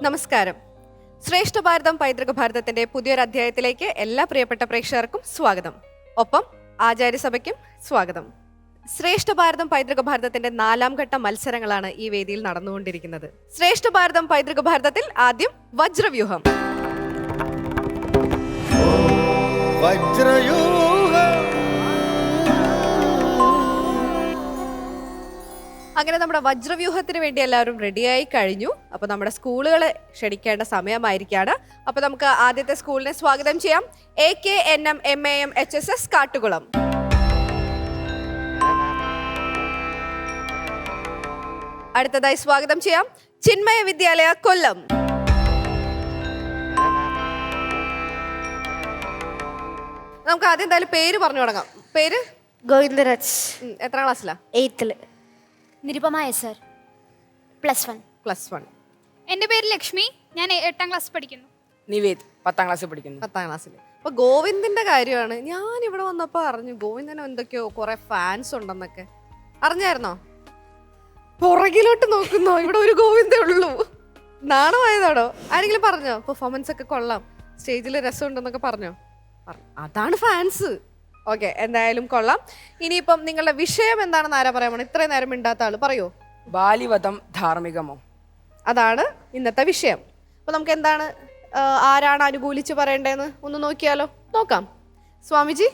നമസ്കാരം. ശ്രേഷ്ഠ ഭാരതം പൈതൃക ഭാരതത്തിന്റെ പുതിയൊരു അധ്യായത്തിലേക്ക് എല്ലാ പ്രിയപ്പെട്ട പ്രേക്ഷകർക്കും സ്വാഗതം. ഒപ്പം ആചാര്യസഭയ്ക്കും സ്വാഗതം. ശ്രേഷ്ഠ ഭാരതം പൈതൃക ഭാരതത്തിന്റെ 4ാം ഘട്ട മത്സരങ്ങളാണ് ഈ വേദിയിൽ നടന്നുകൊണ്ടിരിക്കുന്നത്. ശ്രേഷ്ഠ ഭാരതം പൈതൃക ഭാരതത്തിൽ ആദ്യം വജ്രവ്യൂഹം. അങ്ങനെ നമ്മുടെ വജ്രവ്യൂഹത്തിന് വേണ്ടി എല്ലാവരും റെഡിയായി കഴിഞ്ഞു. അപ്പൊ നമ്മുടെ സ്കൂളുകളെ ക്ഷണിക്കേണ്ട സമയമായിരിക്കാണ്. അപ്പൊ നമുക്ക് ആദ്യത്തെ സ്കൂളിനെ സ്വാഗതം ചെയ്യാം. AKNM MAM HSS Kattukulam. അടുത്തതായി സ്വാഗതം ചെയ്യാം ചിന്മയ വിദ്യാലയ കൊല്ലം. നമുക്ക് ആദ്യം എന്തായാലും പേര് പറഞ്ഞു തുടങ്ങാം. പേര് ഗോവിന്ദരാജ്. എത്രാം ക്ലാസ്സിലാ? 8th. നിരുപമായ സർ, +1. എൻ്റെ പേര് ലക്ഷ്മി, ഞാൻ 8ാം ക്ലാസ് പഠിക്കുന്നു. നിവേദ് 10ാം ക്ലാസ്സിൽ പഠിക്കുന്നു. 10ാം ക്ലാസ്സിൽ. അപ്പൊ ഗോവിന്ദിന്റെ കാര്യമാണ് ഞാൻ ഇവിടെ വന്നപ്പോ അറിഞ്ഞു. ഗോവിന്ദന് എന്തൊക്കെയോ കുറെ ഫാൻസ് ഉണ്ടെന്നൊക്കെ അറിഞ്ഞായിരുന്നോ? പുറകിലോട്ട് നോക്കുന്നോ? ഇവിടെ ഒരു ഗോവിന്ദേ ഉള്ളൂ. നാണമായതാണോ? ആരെങ്കിലും പറഞ്ഞോ പെർഫോമൻസ് ഒക്കെ കൊള്ളാം, സ്റ്റേജിൽ രസമുണ്ടെന്നൊക്കെ പറഞ്ഞോ? അതാണ് ഫാൻസ്. ഓക്കെ, എന്തായാലും കൊള്ളാം. ഇനിയിപ്പം നിങ്ങളുടെ വിഷയം എന്താണെന്ന് ആരാ പറയാൻ പോണേ? ഇത്രയും നേരം മിണ്ടാത്ത ആള് പറയോ? ബാലിവധം ധാർമ്മികമോ? അതാണ് ഇന്നത്തെ വിഷയം. അപ്പൊ നമുക്ക് എന്താണ്, ആരാണ് അനുകൂലിച്ച് പറയേണ്ടതെന്ന് ഒന്ന് നോക്കിയാലോ? നോക്കാം. സ്വാമിജി.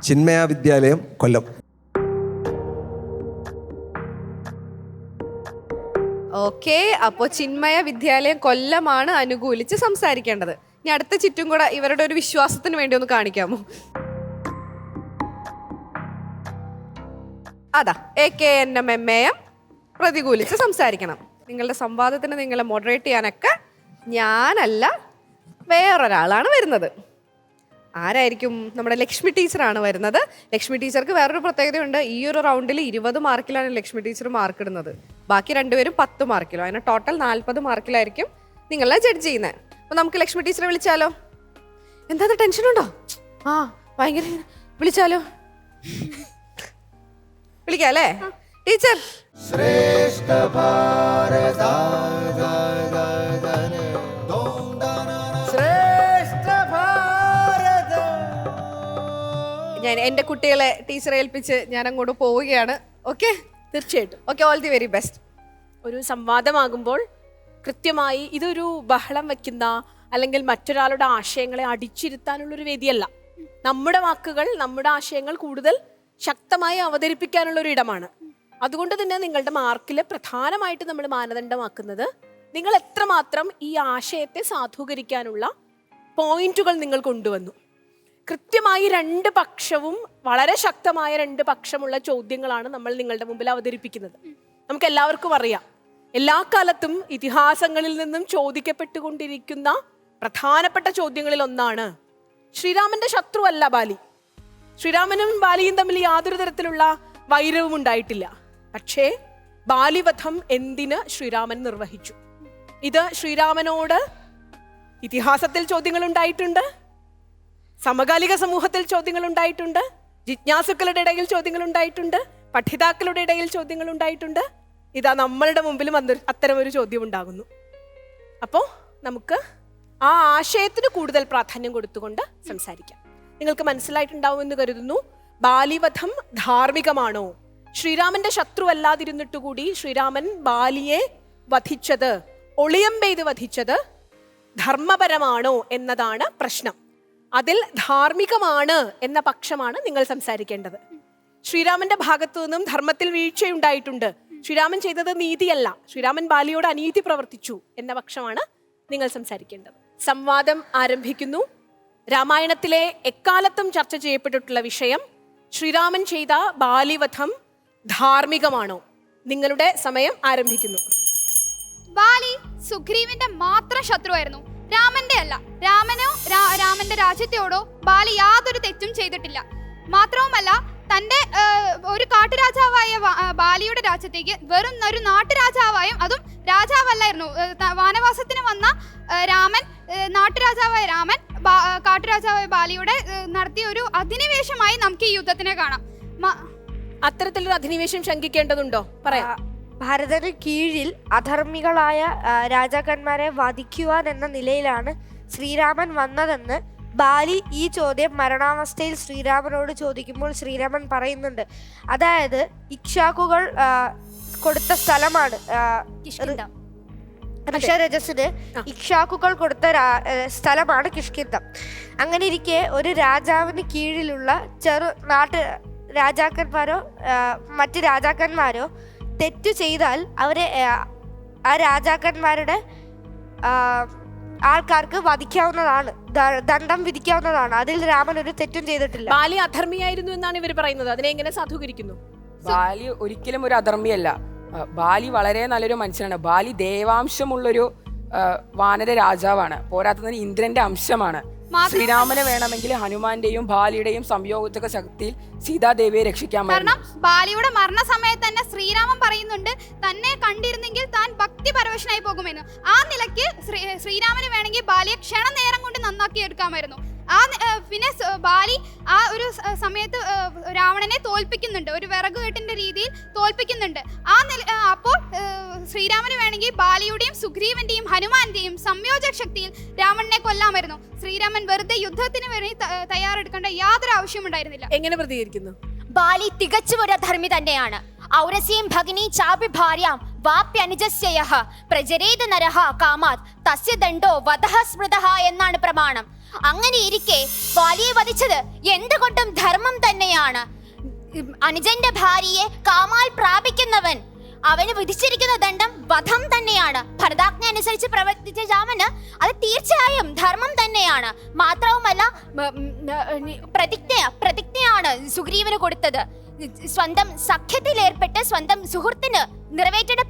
ചിന്മയ വിദ്യാലയം കൊല്ലം. ഓക്കെ, അപ്പോ ചിന്മയ വിദ്യാലയം കൊല്ലമാണ് അനുകൂലിച്ച് സംസാരിക്കേണ്ടത്. ഇനി അടുത്ത ചുറ്റും കൂടെ ഇവരുടെ ഒരു വിശ്വാസത്തിന് വേണ്ടി ഒന്ന് കാണിക്കാമോ? അതാ AKNM MAM പ്രതികൂലിച്ച് സംസാരിക്കണം. നിങ്ങളുടെ സംവാദത്തിന് നിങ്ങളെ മോഡറേറ്റ് ചെയ്യാനൊക്കെ ഞാനല്ല, വേറൊരാളാണ് വരുന്നത്. ആരായിരിക്കും? നമ്മുടെ ലക്ഷ്മി ടീച്ചറാണ് വരുന്നത്. ലക്ഷ്മി ടീച്ചർക്ക് വേറൊരു പ്രത്യേകതയുണ്ട്. ഈ ഒരു റൗണ്ടിൽ 20 മാർക്കിലാണ് ലക്ഷ്മി ടീച്ചർ മാർക്ക് ഇടുന്നത്. ബാക്കി രണ്ടുപേരും 10 മാർക്കിലോ. അതിന് ടോട്ടൽ 40 മാർക്കിലായിരിക്കും നിങ്ങളെ ജഡ്ജ് ചെയ്യുന്നത്. അപ്പൊ നമുക്ക് ലക്ഷ്മി ടീച്ചറെ വിളിച്ചാലോ? എന്താ ടെൻഷൻ ഉണ്ടോ? ആ ഭയങ്കര. വിളിച്ചാലോ? വിളിക്കാം അല്ലേ ടീച്ചർ? ഞാൻ എൻ്റെ കുട്ടികളെ ടീച്ചറെ ഏൽപ്പിച്ച് ഞാൻ അങ്ങോട്ട് പോവുകയാണ്. ഓക്കെ, തീർച്ചയായിട്ടും. Okay, all the very best. ഒരു സംവാദമാകുമ്പോൾ കൃത്യമായി ഇതൊരു ബഹളം വയ്ക്കുന്ന അല്ലെങ്കിൽ മറ്റൊരാളുടെ ആശയങ്ങളെ അടിച്ചിരുത്താനുള്ളൊരു വേദിയല്ല. നമ്മുടെ വാക്കുകൾ, നമ്മുടെ ആശയങ്ങൾ കൂടുതൽ ശക്തമായി അവതരിപ്പിക്കാനുള്ളൊരു ഇടമാണ്. അതുകൊണ്ട് തന്നെ നിങ്ങളുടെ മാർക്കിൽ പ്രധാനമായിട്ട് നമ്മൾ മാനദണ്ഡമാക്കുന്നത് നിങ്ങൾ എത്രമാത്രം ഈ ആശയത്തെ സാധൂകരിക്കാനുള്ള പോയിന്റുകൾ നിങ്ങൾ കൊണ്ടുവന്നു. കൃത്യമായി 2 പക്ഷവും വളരെ ശക്തമായ 2 പക്ഷമുള്ള ചോദ്യങ്ങളാണ് നമ്മൾ നിങ്ങളുടെ മുമ്പിൽ അവതരിപ്പിക്കുന്നത്. നമുക്ക് എല്ലാവർക്കും അറിയാം, എല്ലാ കാലത്തും ഇതിഹാസങ്ങളിൽ നിന്നും ചോദിക്കപ്പെട്ടുകൊണ്ടിരിക്കുന്ന പ്രധാനപ്പെട്ട ചോദ്യങ്ങളിൽ ഒന്നാണ് ശ്രീരാമന്റെ ശത്രുവല്ല ബാലി. ശ്രീരാമനും ബാലിയും തമ്മിൽ യാതൊരു തരത്തിലുള്ള വൈരവും ഉണ്ടായിട്ടില്ല. പക്ഷേ ബാലിവധം എന്തിന് ശ്രീരാമൻ നിർവഹിച്ചു? ഇത് ശ്രീരാമനോട് ഇതിഹാസത്തിൽ ചോദ്യങ്ങൾ ഉണ്ടായിട്ടുണ്ട്, സമകാലിക സമൂഹത്തിൽ ചോദ്യങ്ങൾ ഉണ്ടായിട്ടുണ്ട്, ജിജ്ഞാസുക്കളുടെ ഇടയിൽ ചോദ്യങ്ങൾ ഉണ്ടായിട്ടുണ്ട്, പഠിതാക്കളുടെ ഇടയിൽ ചോദ്യങ്ങൾ ഉണ്ടായിട്ടുണ്ട്. ഇതാ നമ്മളുടെ മുമ്പിലും അത്തരം ഒരു ചോദ്യം ഉണ്ടാകുന്നു. അപ്പോൾ നമുക്ക് ആ ആശയത്തിന് കൂടുതൽ പ്രാധാന്യം കൊടുത്തുകൊണ്ട് സംസാരിക്കാം. നിങ്ങൾക്ക് മനസ്സിലായിട്ടുണ്ടാവുമെന്ന് കരുതുന്നു. ബാലിവധം ധാർമ്മികമാണോ? ശ്രീരാമന്റെ ശത്രു അല്ലാതിരുന്നിട്ട് കൂടി ശ്രീരാമൻ ബാലിയെ വധിച്ചത്, ഒളിയമ്പെയ്ത് വധിച്ചത് ധർമ്മപരമാണോ എന്നതാണ് പ്രശ്നം. അതിൽ ധാർമ്മികമാണ് എന്ന പക്ഷമാണ് നിങ്ങൾ സംസാരിക്കേണ്ടത്. ശ്രീരാമന്റെ ഭാഗത്തു നിന്നും ധർമ്മത്തിൽ വീഴ്ചയുണ്ടായിട്ടുണ്ട്, ശ്രീരാമൻ ചെയ്തത് നീതിയല്ല, ശ്രീരാമൻ ബാലിയോട് അനീതി പ്രവർത്തിച്ചു എന്ന പക്ഷമാണ് നിങ്ങൾ സംസാരിക്കേണ്ടത്. സംവാദം ആരംഭിക്കുന്നു. രാമായണത്തിലെ എക്കാലത്തും ചർച്ച ചെയ്യപ്പെട്ടിട്ടുള്ള വിഷയം ശ്രീരാമൻ ചെയ്ത ബാലിവധം ധാർമ്മികമാണോ? നിങ്ങളുടെ സമയം ആരംഭിക്കുന്നു. ബാലി സുഗ്രീവന്റെ മാത്രം ശത്രുവായിരുന്നു, രാമന്റെ അല്ല. രാമന്റെ രാജ്യത്തോടോ ബാലി യാതൊരു തെറ്റും ചെയ്തിട്ടില്ല. മാത്രവുമല്ല, തന്റെ ഒരു കാട്ടുരാജാവായ ബാലിയുടെ രാജ്യത്തേക്ക് വെറും ഒരു നാട്ടുരാജാവായും, അതും രാജാവല്ലായിരുന്നു, വാനവാസത്തിന് വന്ന രാമൻ, നാട്ടുരാജാവായ രാമൻ കാട്ടുരാജാവായ ബാലിയുടെ നടത്തിയ ഒരു അധിനിവേശമായി നമുക്ക് ഈ യുദ്ധത്തിനെ കാണാം. അത്തരത്തിലൊരു അധിനിവേശം ശങ്കിക്കേണ്ടതുണ്ടോ? പറയാം. ഭരതന് കീഴിൽ അധർമ്മികളായ രാജാക്കന്മാരെ വധിക്കുവാൻ എന്ന നിലയിലാണ് ശ്രീരാമൻ വന്നതെന്ന് ബാലി ഈ ചോദ്യം മരണാവസ്ഥയിൽ ശ്രീരാമനോട് ചോദിക്കുമ്പോൾ ശ്രീരാമൻ പറയുന്നുണ്ട്. അതായത് ഇക്ഷ്വാകുകൾ കൊടുത്ത സ്ഥലമാണ് ഋഷരജസിന് ഇക്ഷ്വാകുകൾ കൊടുത്ത സ്ഥലമാണ് കിഷ്കിന്ധം. അങ്ങനെ ഇരിക്കെ ഒരു രാജാവിന് കീഴിലുള്ള രാജാക്കന്മാരോ മറ്റ് രാജാക്കന്മാരോ തെറ്റു ചെയ്താൽ അവരെ ആ രാജാക്കന്മാരുടെ ആൾക്കാർക്ക് വധിക്കാവുന്നതാണ്, ദണ്ഡം വിധിക്കാവുന്നതാണ്. അതിൽ രാമൻ ഒരു തെറ്റും ചെയ്തിട്ടില്ല. ബാലി അധർമ്മിയായിരുന്നു എന്നാണ് ഇവർ പറയുന്നത്. അതിനെ എങ്ങനെ സാധൂകരിക്കുന്നു? ബാലി ഒരിക്കലും ഒരു അധർമ്മിയല്ല. ബാലി വളരെ നല്ലൊരു മനുഷ്യനാണ്. ബാലി ദേവാംശമുള്ളൊരു വാനര രാജാവാണ്. പോരാത്തതിന് ഇന്ദ്രന്റെ അംശമാണ്. ശ്രീരാമനെ വേണമെങ്കിൽ ഹനുമാന്റെയും ബാലിയുടെയും സംയോഗത്തിക ശക്തിയിൽ സീതാദേവിയെ രക്ഷിക്കാൻ കാരണം ബാലിയുടെ മരണസമയത്ത് തന്നെ ശ്രീരാമൻ പറയുന്നുണ്ട് തന്നെ കണ്ടിരുന്നെങ്കിൽ താൻ ഭക്തി പരവശനായി പോകുമെന്ന്. ആ നിലയ്ക്ക് ശ്രീരാമന് വേണമെങ്കിൽ ബാലിയെ ക്ഷണനേരം കൊണ്ട് നന്നാക്കി എടുക്കാമായിരുന്നു. പിന്നെ ബാലി ആ ഒരു സമയത്ത് രാവണനെ തോൽപ്പിക്കുന്നുണ്ട്, ഒരു വിറകുകെട്ടിന്റെ രീതിയിൽ തോൽപ്പിക്കുന്നുണ്ട്. അപ്പോൾ ശ്രീരാമന് വേണമെങ്കിൽ ബാലിയുടെയും സുഗ്രീവന്റെയും ഹനുമാന്റെയും സംയോജക ശക്തിയിൽ രാവണനെ കൊല്ലാമായിരുന്നു. ശ്രീരാമൻ വെറുതെ യുദ്ധത്തിന് വേണ്ടി തയ്യാറെടുക്കേണ്ട യാതൊരു ആവശ്യമുണ്ടായിരുന്നില്ല. എങ്ങനെ പ്രതികരിക്കുന്നു? ബാലി തികച്ചും ഒരു അധർമ്മി തന്നെയാണ്. ഔരസ്യം ഭഗിനി ചാപി ഭാര്യാം വാപ്യനുജസ്യയഃ പ്രജരേത് നരഃ കാമാത് തസ്യ ദണ്ഡോ വധഃ സ്മൃതഃ എന്നാണ് പ്രമാണം. അങ്ങനെ ഇരിക്കെ ബാലിയെ വധിച്ചത് എന്തുകൊണ്ടും ധർമ്മം തന്നെയാണ്. അനുജന്റെ ഭാര്യയെ കാമാൽ പ്രാപിക്കുന്നവൻ അവന് വിധിച്ചിരിക്കുന്ന ദണ്ഡം വധം തന്നെയാണ്. ഭരതാജ്ഞ അനുസരിച്ച് പ്രവർത്തിച്ച രാമന് അത് തീർച്ചയായും ധർമ്മം തന്നെയാണ്. മാത്രവുമല്ല പ്രതിജ്ഞയാണ് സുഗ്രീവന് കൊടുത്തത്. സ്വന്തം സഖ്യത്തിലേർപ്പെട്ട് സ്വന്തം സുഹൃത്തിന് നിറവേറ്റേണ്ട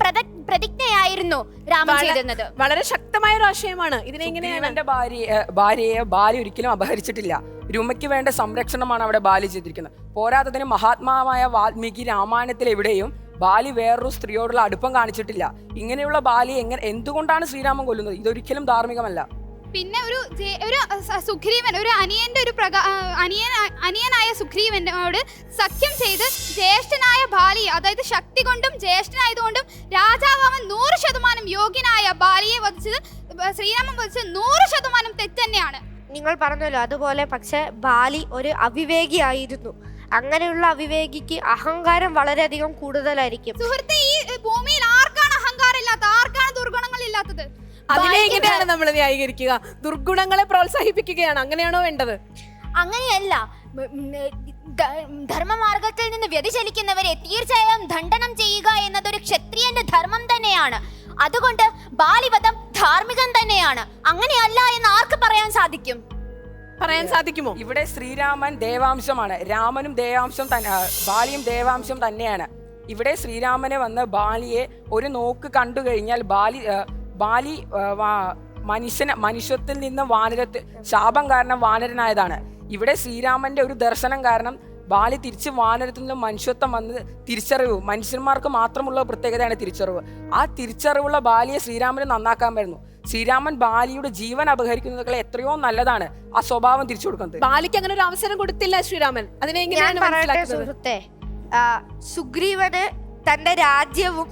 പ്രതിജ്ഞയായിരുന്നു രാമൻ ചെയ്തിരുന്നത്. വളരെ ശക്തമായ ഒരു ആശയമാണ്. ഇതിനെങ്ങനെയാണ് ഭാര്യയെ ബാലി ഒരിക്കലും അപഹരിച്ചിട്ടില്ല. രുമയ്ക്ക് വേണ്ട സംരക്ഷണമാണ് അവിടെ ബാലി ചെയ്തിരിക്കുന്നത്. പോരാത്തതിന് മഹാത്മാവായ വാൽമീകി രാമായണത്തിൽ എവിടെയും ബാലി വേറൊരു സ്ത്രീയോടുള്ള അടുപ്പം കാണിച്ചിട്ടില്ല. ഇങ്ങനെയുള്ള ബാലി എന്തുകൊണ്ടാണ് ശ്രീരാമൻ കൊല്ലുന്നത്? ഇതൊരിക്കലും ധാർമ്മികമല്ല. പിന്നെ ഒരു സുഗ്രീവൻ, ഒരു അനിയന്റെ ഒരു അനിയനായ സുഗ്രീവനോട് സഖ്യം ചെയ്ത് ജ്യേഷ്ഠനായ ബാലി, അതായത് ശക്തി കൊണ്ടും ജ്യേഷ്ഠനായതുകൊണ്ടും രാജാവാൻ 100% യോഗ്യനായ ബാലിയെ വധിച്ചത് ശ്രീരാമൻ വധിച്ചത് 100% തെറ്റ് തന്നെയാണ്. നിങ്ങൾ പറഞ്ഞല്ലോ അതുപോലെ. പക്ഷെ ബാലി ഒരു അവിവേകിയായിരുന്നു. അങ്ങനെയുള്ള അവിവേകിക്ക് അഹങ്കാരം വളരെയധികം കൂടുതലായിരിക്കും. സുഹൃത്തെ, ഈ ഭൂമിയിൽ ആർക്കാണ് അഹങ്കാരം ഇല്ലാത്തത്? ആർക്കാണ് ദുർഗുണങ്ങൾ ഇല്ലാത്തത്? അതിനെ എങ്ങനെയാണ് നമ്മൾ ന്യായീകരിക്കുക? ദുർഗുണങ്ങളെ പ്രോത്സാഹിപ്പിക്കുകയാണ്, അങ്ങനെയാണോ വേണ്ടത്? അങ്ങനെയല്ല. ധർമ്മമാർഗത്തിൽ നിന്ന് വ്യതിചലിക്കുന്നവരെ തീർച്ചയായും ദണ്ഡനം ചെയ്യുക എന്നതൊരു ക്ഷത്രിയന്റെ ധർമ്മം തന്നെയാണ്. അതുകൊണ്ട് ബാലിവധം ധാർമ്മികം തന്നെയാണ്. അങ്ങനെയല്ല എന്ന് ആർക്ക് പറയാൻ സാധിക്കും? പറയാൻ സാധിക്കുമോ? ഇവിടെ ശ്രീരാമൻ ദേവാംശമാണ്. രാമനും ദേവാംശം ബാലിയും ദേവാംശം തന്നെയാണ്. ഇവിടെ ശ്രീരാമനെ വന്ന് ബാലിയെ ഒരു നോക്ക് കണ്ടു കഴിഞ്ഞാൽ ബാലി മനുഷ്യത്തിൽ നിന്ന് ശാപം കാരണം വാനരനായതാണ്. ഇവിടെ ശ്രീരാമന്റെ ഒരു ദർശനം കാരണം ബാലി തിരിച്ച് വാനരത്തിൽ നിന്ന് മനുഷ്യത്വം വന്ന് തിരിച്ചറിവ്. മനുഷ്യന്മാർക്ക് മാത്രമുള്ള പ്രത്യേകതയാണ് തിരിച്ചറിവ്. ആ തിരിച്ചറിവുള്ള ബാലിയെ ശ്രീരാമന് നന്നാക്കാൻ വരുന്നു. ശ്രീരാമൻ ബാലിയുടെ ജീവൻ അപഹരിക്കുന്നതൊക്കെ എത്രയോ നല്ലതാണ്. ആ സ്വഭാവം തിരിച്ചു കൊടുക്കുന്നത്. ബാലിക്ക് അങ്ങനെ ഒരു അവസരം കൊടുത്തില്ല ശ്രീരാമൻ. അതിനെങ്ങനെയാണ് സുഹൃത്തെ, സുഗ്രീവന് തന്റെ രാജ്യവും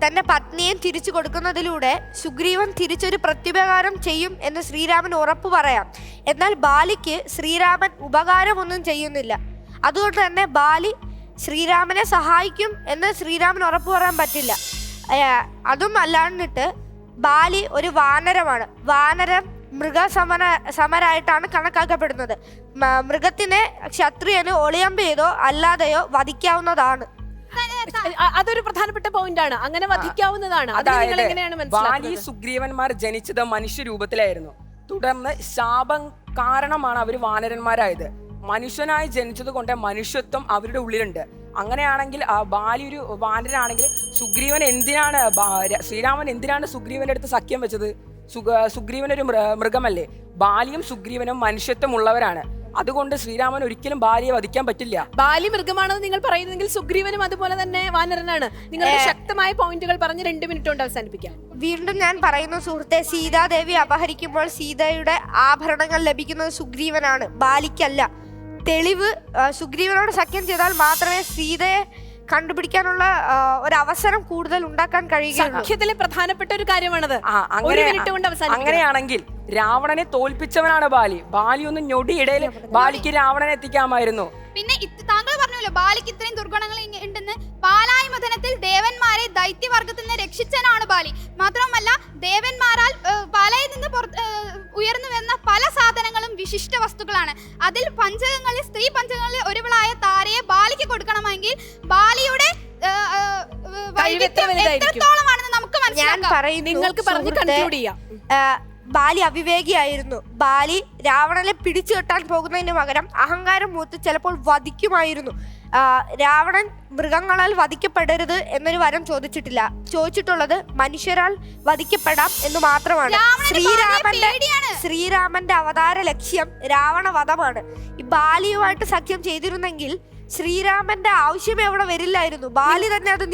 തന്റെ പത്നിയും തിരിച്ചു കൊടുക്കുന്നതിലൂടെ സുഗ്രീവൻ തിരിച്ചൊരു പ്രത്യുപകാരം ചെയ്യും എന്ന് ശ്രീരാമൻ ഉറപ്പു പറയാം. എന്നാൽ ബാലിക്ക് ശ്രീരാമൻ ഉപകാരമൊന്നും ചെയ്യുന്നില്ല. അതുകൊണ്ട് തന്നെ ബാലി ശ്രീരാമനെ സഹായിക്കും എന്ന് ശ്രീരാമൻ ഉറപ്പു പറയാൻ പറ്റില്ല. അതും അല്ലാണ്ടിട്ട് ബാലി ഒരു വാനരമാണ്. വാനരം മൃഗസമരായിട്ടാണ് കണക്കാക്കപ്പെടുന്നത്. മൃഗത്തിനെ ക്ഷത്രിയന് ഒളിയമ്പ് ചെയ്തോ അല്ലാതെയോ വധിക്കാവുന്നതാണ്. അതൊരു പ്രധാനപ്പെട്ട പോയിന്റ് ആണ്. അങ്ങനെ വധിക്കാവുന്നതാണ്. ബാലി സുഗ്രീവന്മാർ ജനിച്ചത് മനുഷ്യരൂപത്തിലായിരുന്നു. തുടർന്ന് ശാപം കാരണമാണ് അവർ വാനരന്മാരായത്. മനുഷ്യനായി ജനിച്ചത് കൊണ്ട് മനുഷ്യത്വം അവരുടെ ഉള്ളിലുണ്ട്. അങ്ങനെയാണെങ്കിൽ ബാലി ഒരു വാനരനാണെങ്കിൽ ശ്രീരാമൻ എന്തിനാണ് സുഗ്രീവന്റെ അടുത്ത് സഖ്യം വെച്ചത്? സുഗ്രീവൻ ഒരു മൃഗമല്ലേ? ബാലിയും സുഗ്രീവനും മനുഷ്യത്വം ഉള്ളവരാണ്. അതുകൊണ്ട് ശ്രീരാമൻ ഒരിക്കലും ബാലിയെ വധിക്കാൻ പറ്റില്ല. ബാലി മൃഗമാണെന്ന് നിങ്ങൾ പറയുന്നെങ്കിൽ സുഗ്രീവനും അതുപോലെ തന്നെ വാനരനാണ്. നിങ്ങളുടെ ശക്തമായ പോയിന്റുകൾ പറഞ്ഞ് 2 മിനിറ്റ് കൊണ്ട് അവസാനിപ്പിക്കാം. വീണ്ടും ഞാൻ പറയുന്നു സുഹൃത്തെ, സീതാദേവി അപഹരിക്കുമ്പോൾ സീതയുടെ ആഭരണങ്ങൾ ലഭിക്കുന്നത് സുഗ്രീവനാണ്, ബാലിക്കല്ല. തെളിവ് സുഗ്രീവനോട് സഖ്യം ചെയ്താൽ മാത്രമേ സീതയെ കണ്ടുപിടിക്കാനുള്ള ഒരു അവസരം കൂടുതൽ ഉണ്ടാക്കാൻ കഴിയുകയുള്ളൂ. സഖ്യത്തിലെ പ്രധാനപ്പെട്ട ഒരു കാര്യമാണത്. അങ്ങനെ ഒരു മിനിറ്റ് കൊണ്ട് അവസാനിപ്പിക്കണം. അങ്ങനെയാണെങ്കിൽ രാവണനെ തോൽപ്പിച്ചവനാണ് ബാലി. ബാലി ഒന്ന് ഞൊടിയിടയിൽ ബാലിക്ക് രാവണനെ എത്തിക്കാമായിരുന്നു. പിന്നെ താങ്കൾ പറഞ്ഞല്ലോ ബാലിക്ക് ഇത്രയും ദുർഗുണങ്ങൾ ഉണ്ടെന്ന്. പാലായി മഥനത്തിൽ ദേവന്മാരെ ദൈത്യവർഗത്തിൽ നിന്ന് രക്ഷിച്ചനാണ് ബാലി. മാത്രമല്ല ദേവന്മാരാൽ പാലയിൽ നിന്ന് ഉയർന്നു വരുന്ന പല സാധനങ്ങളും വിശിഷ്ട വസ്തുക്കളാണ്. അതിൽ പഞ്ചകങ്ങളിൽ സ്ത്രീ പഞ്ചകങ്ങളിൽ ഒരുവളായ താരയെ ബാലിക്ക് കൊടുക്കണമെങ്കിൽ ബാലിയുടെ എത്രത്തോളമാണെന്ന് നമുക്ക് ഞാൻ മനസ്സിലാക്കാം. പറയുന്നു, നിങ്ങൾക്ക് പറഞ്ഞ് കൺക്ലൂഡ് ചെയ്യാം. ബാലി അവിവേകിയായിരുന്നു. ബാലി രാവണനെ പിടിച്ചു കെട്ടാൻ പോകുന്നതിന് പകരം അഹങ്കാരം മൂത്ത് ചിലപ്പോൾ വധിക്കുമായിരുന്നു. രാവണൻ മൃഗങ്ങളാൽ വധിക്കപ്പെടരുത് എന്നൊരു വരം ചോദിച്ചിട്ടില്ല. ചോദിച്ചിട്ടുള്ളത് മനുഷ്യരാൽ വധിക്കപ്പെടാം എന്ന് മാത്രമാണ്. ശ്രീരാമന്റെ അവതാര ലക്ഷ്യം രാവണവധമാണ്. ഈ ബാലിയുമായിട്ട് സഖ്യം ചെയ്തിരുന്നെങ്കിൽ ശ്രീരാമന്റെ ആവശ്യമേ അവിടെ വരില്ലായിരുന്നു. ബാലി തന്നെ അത്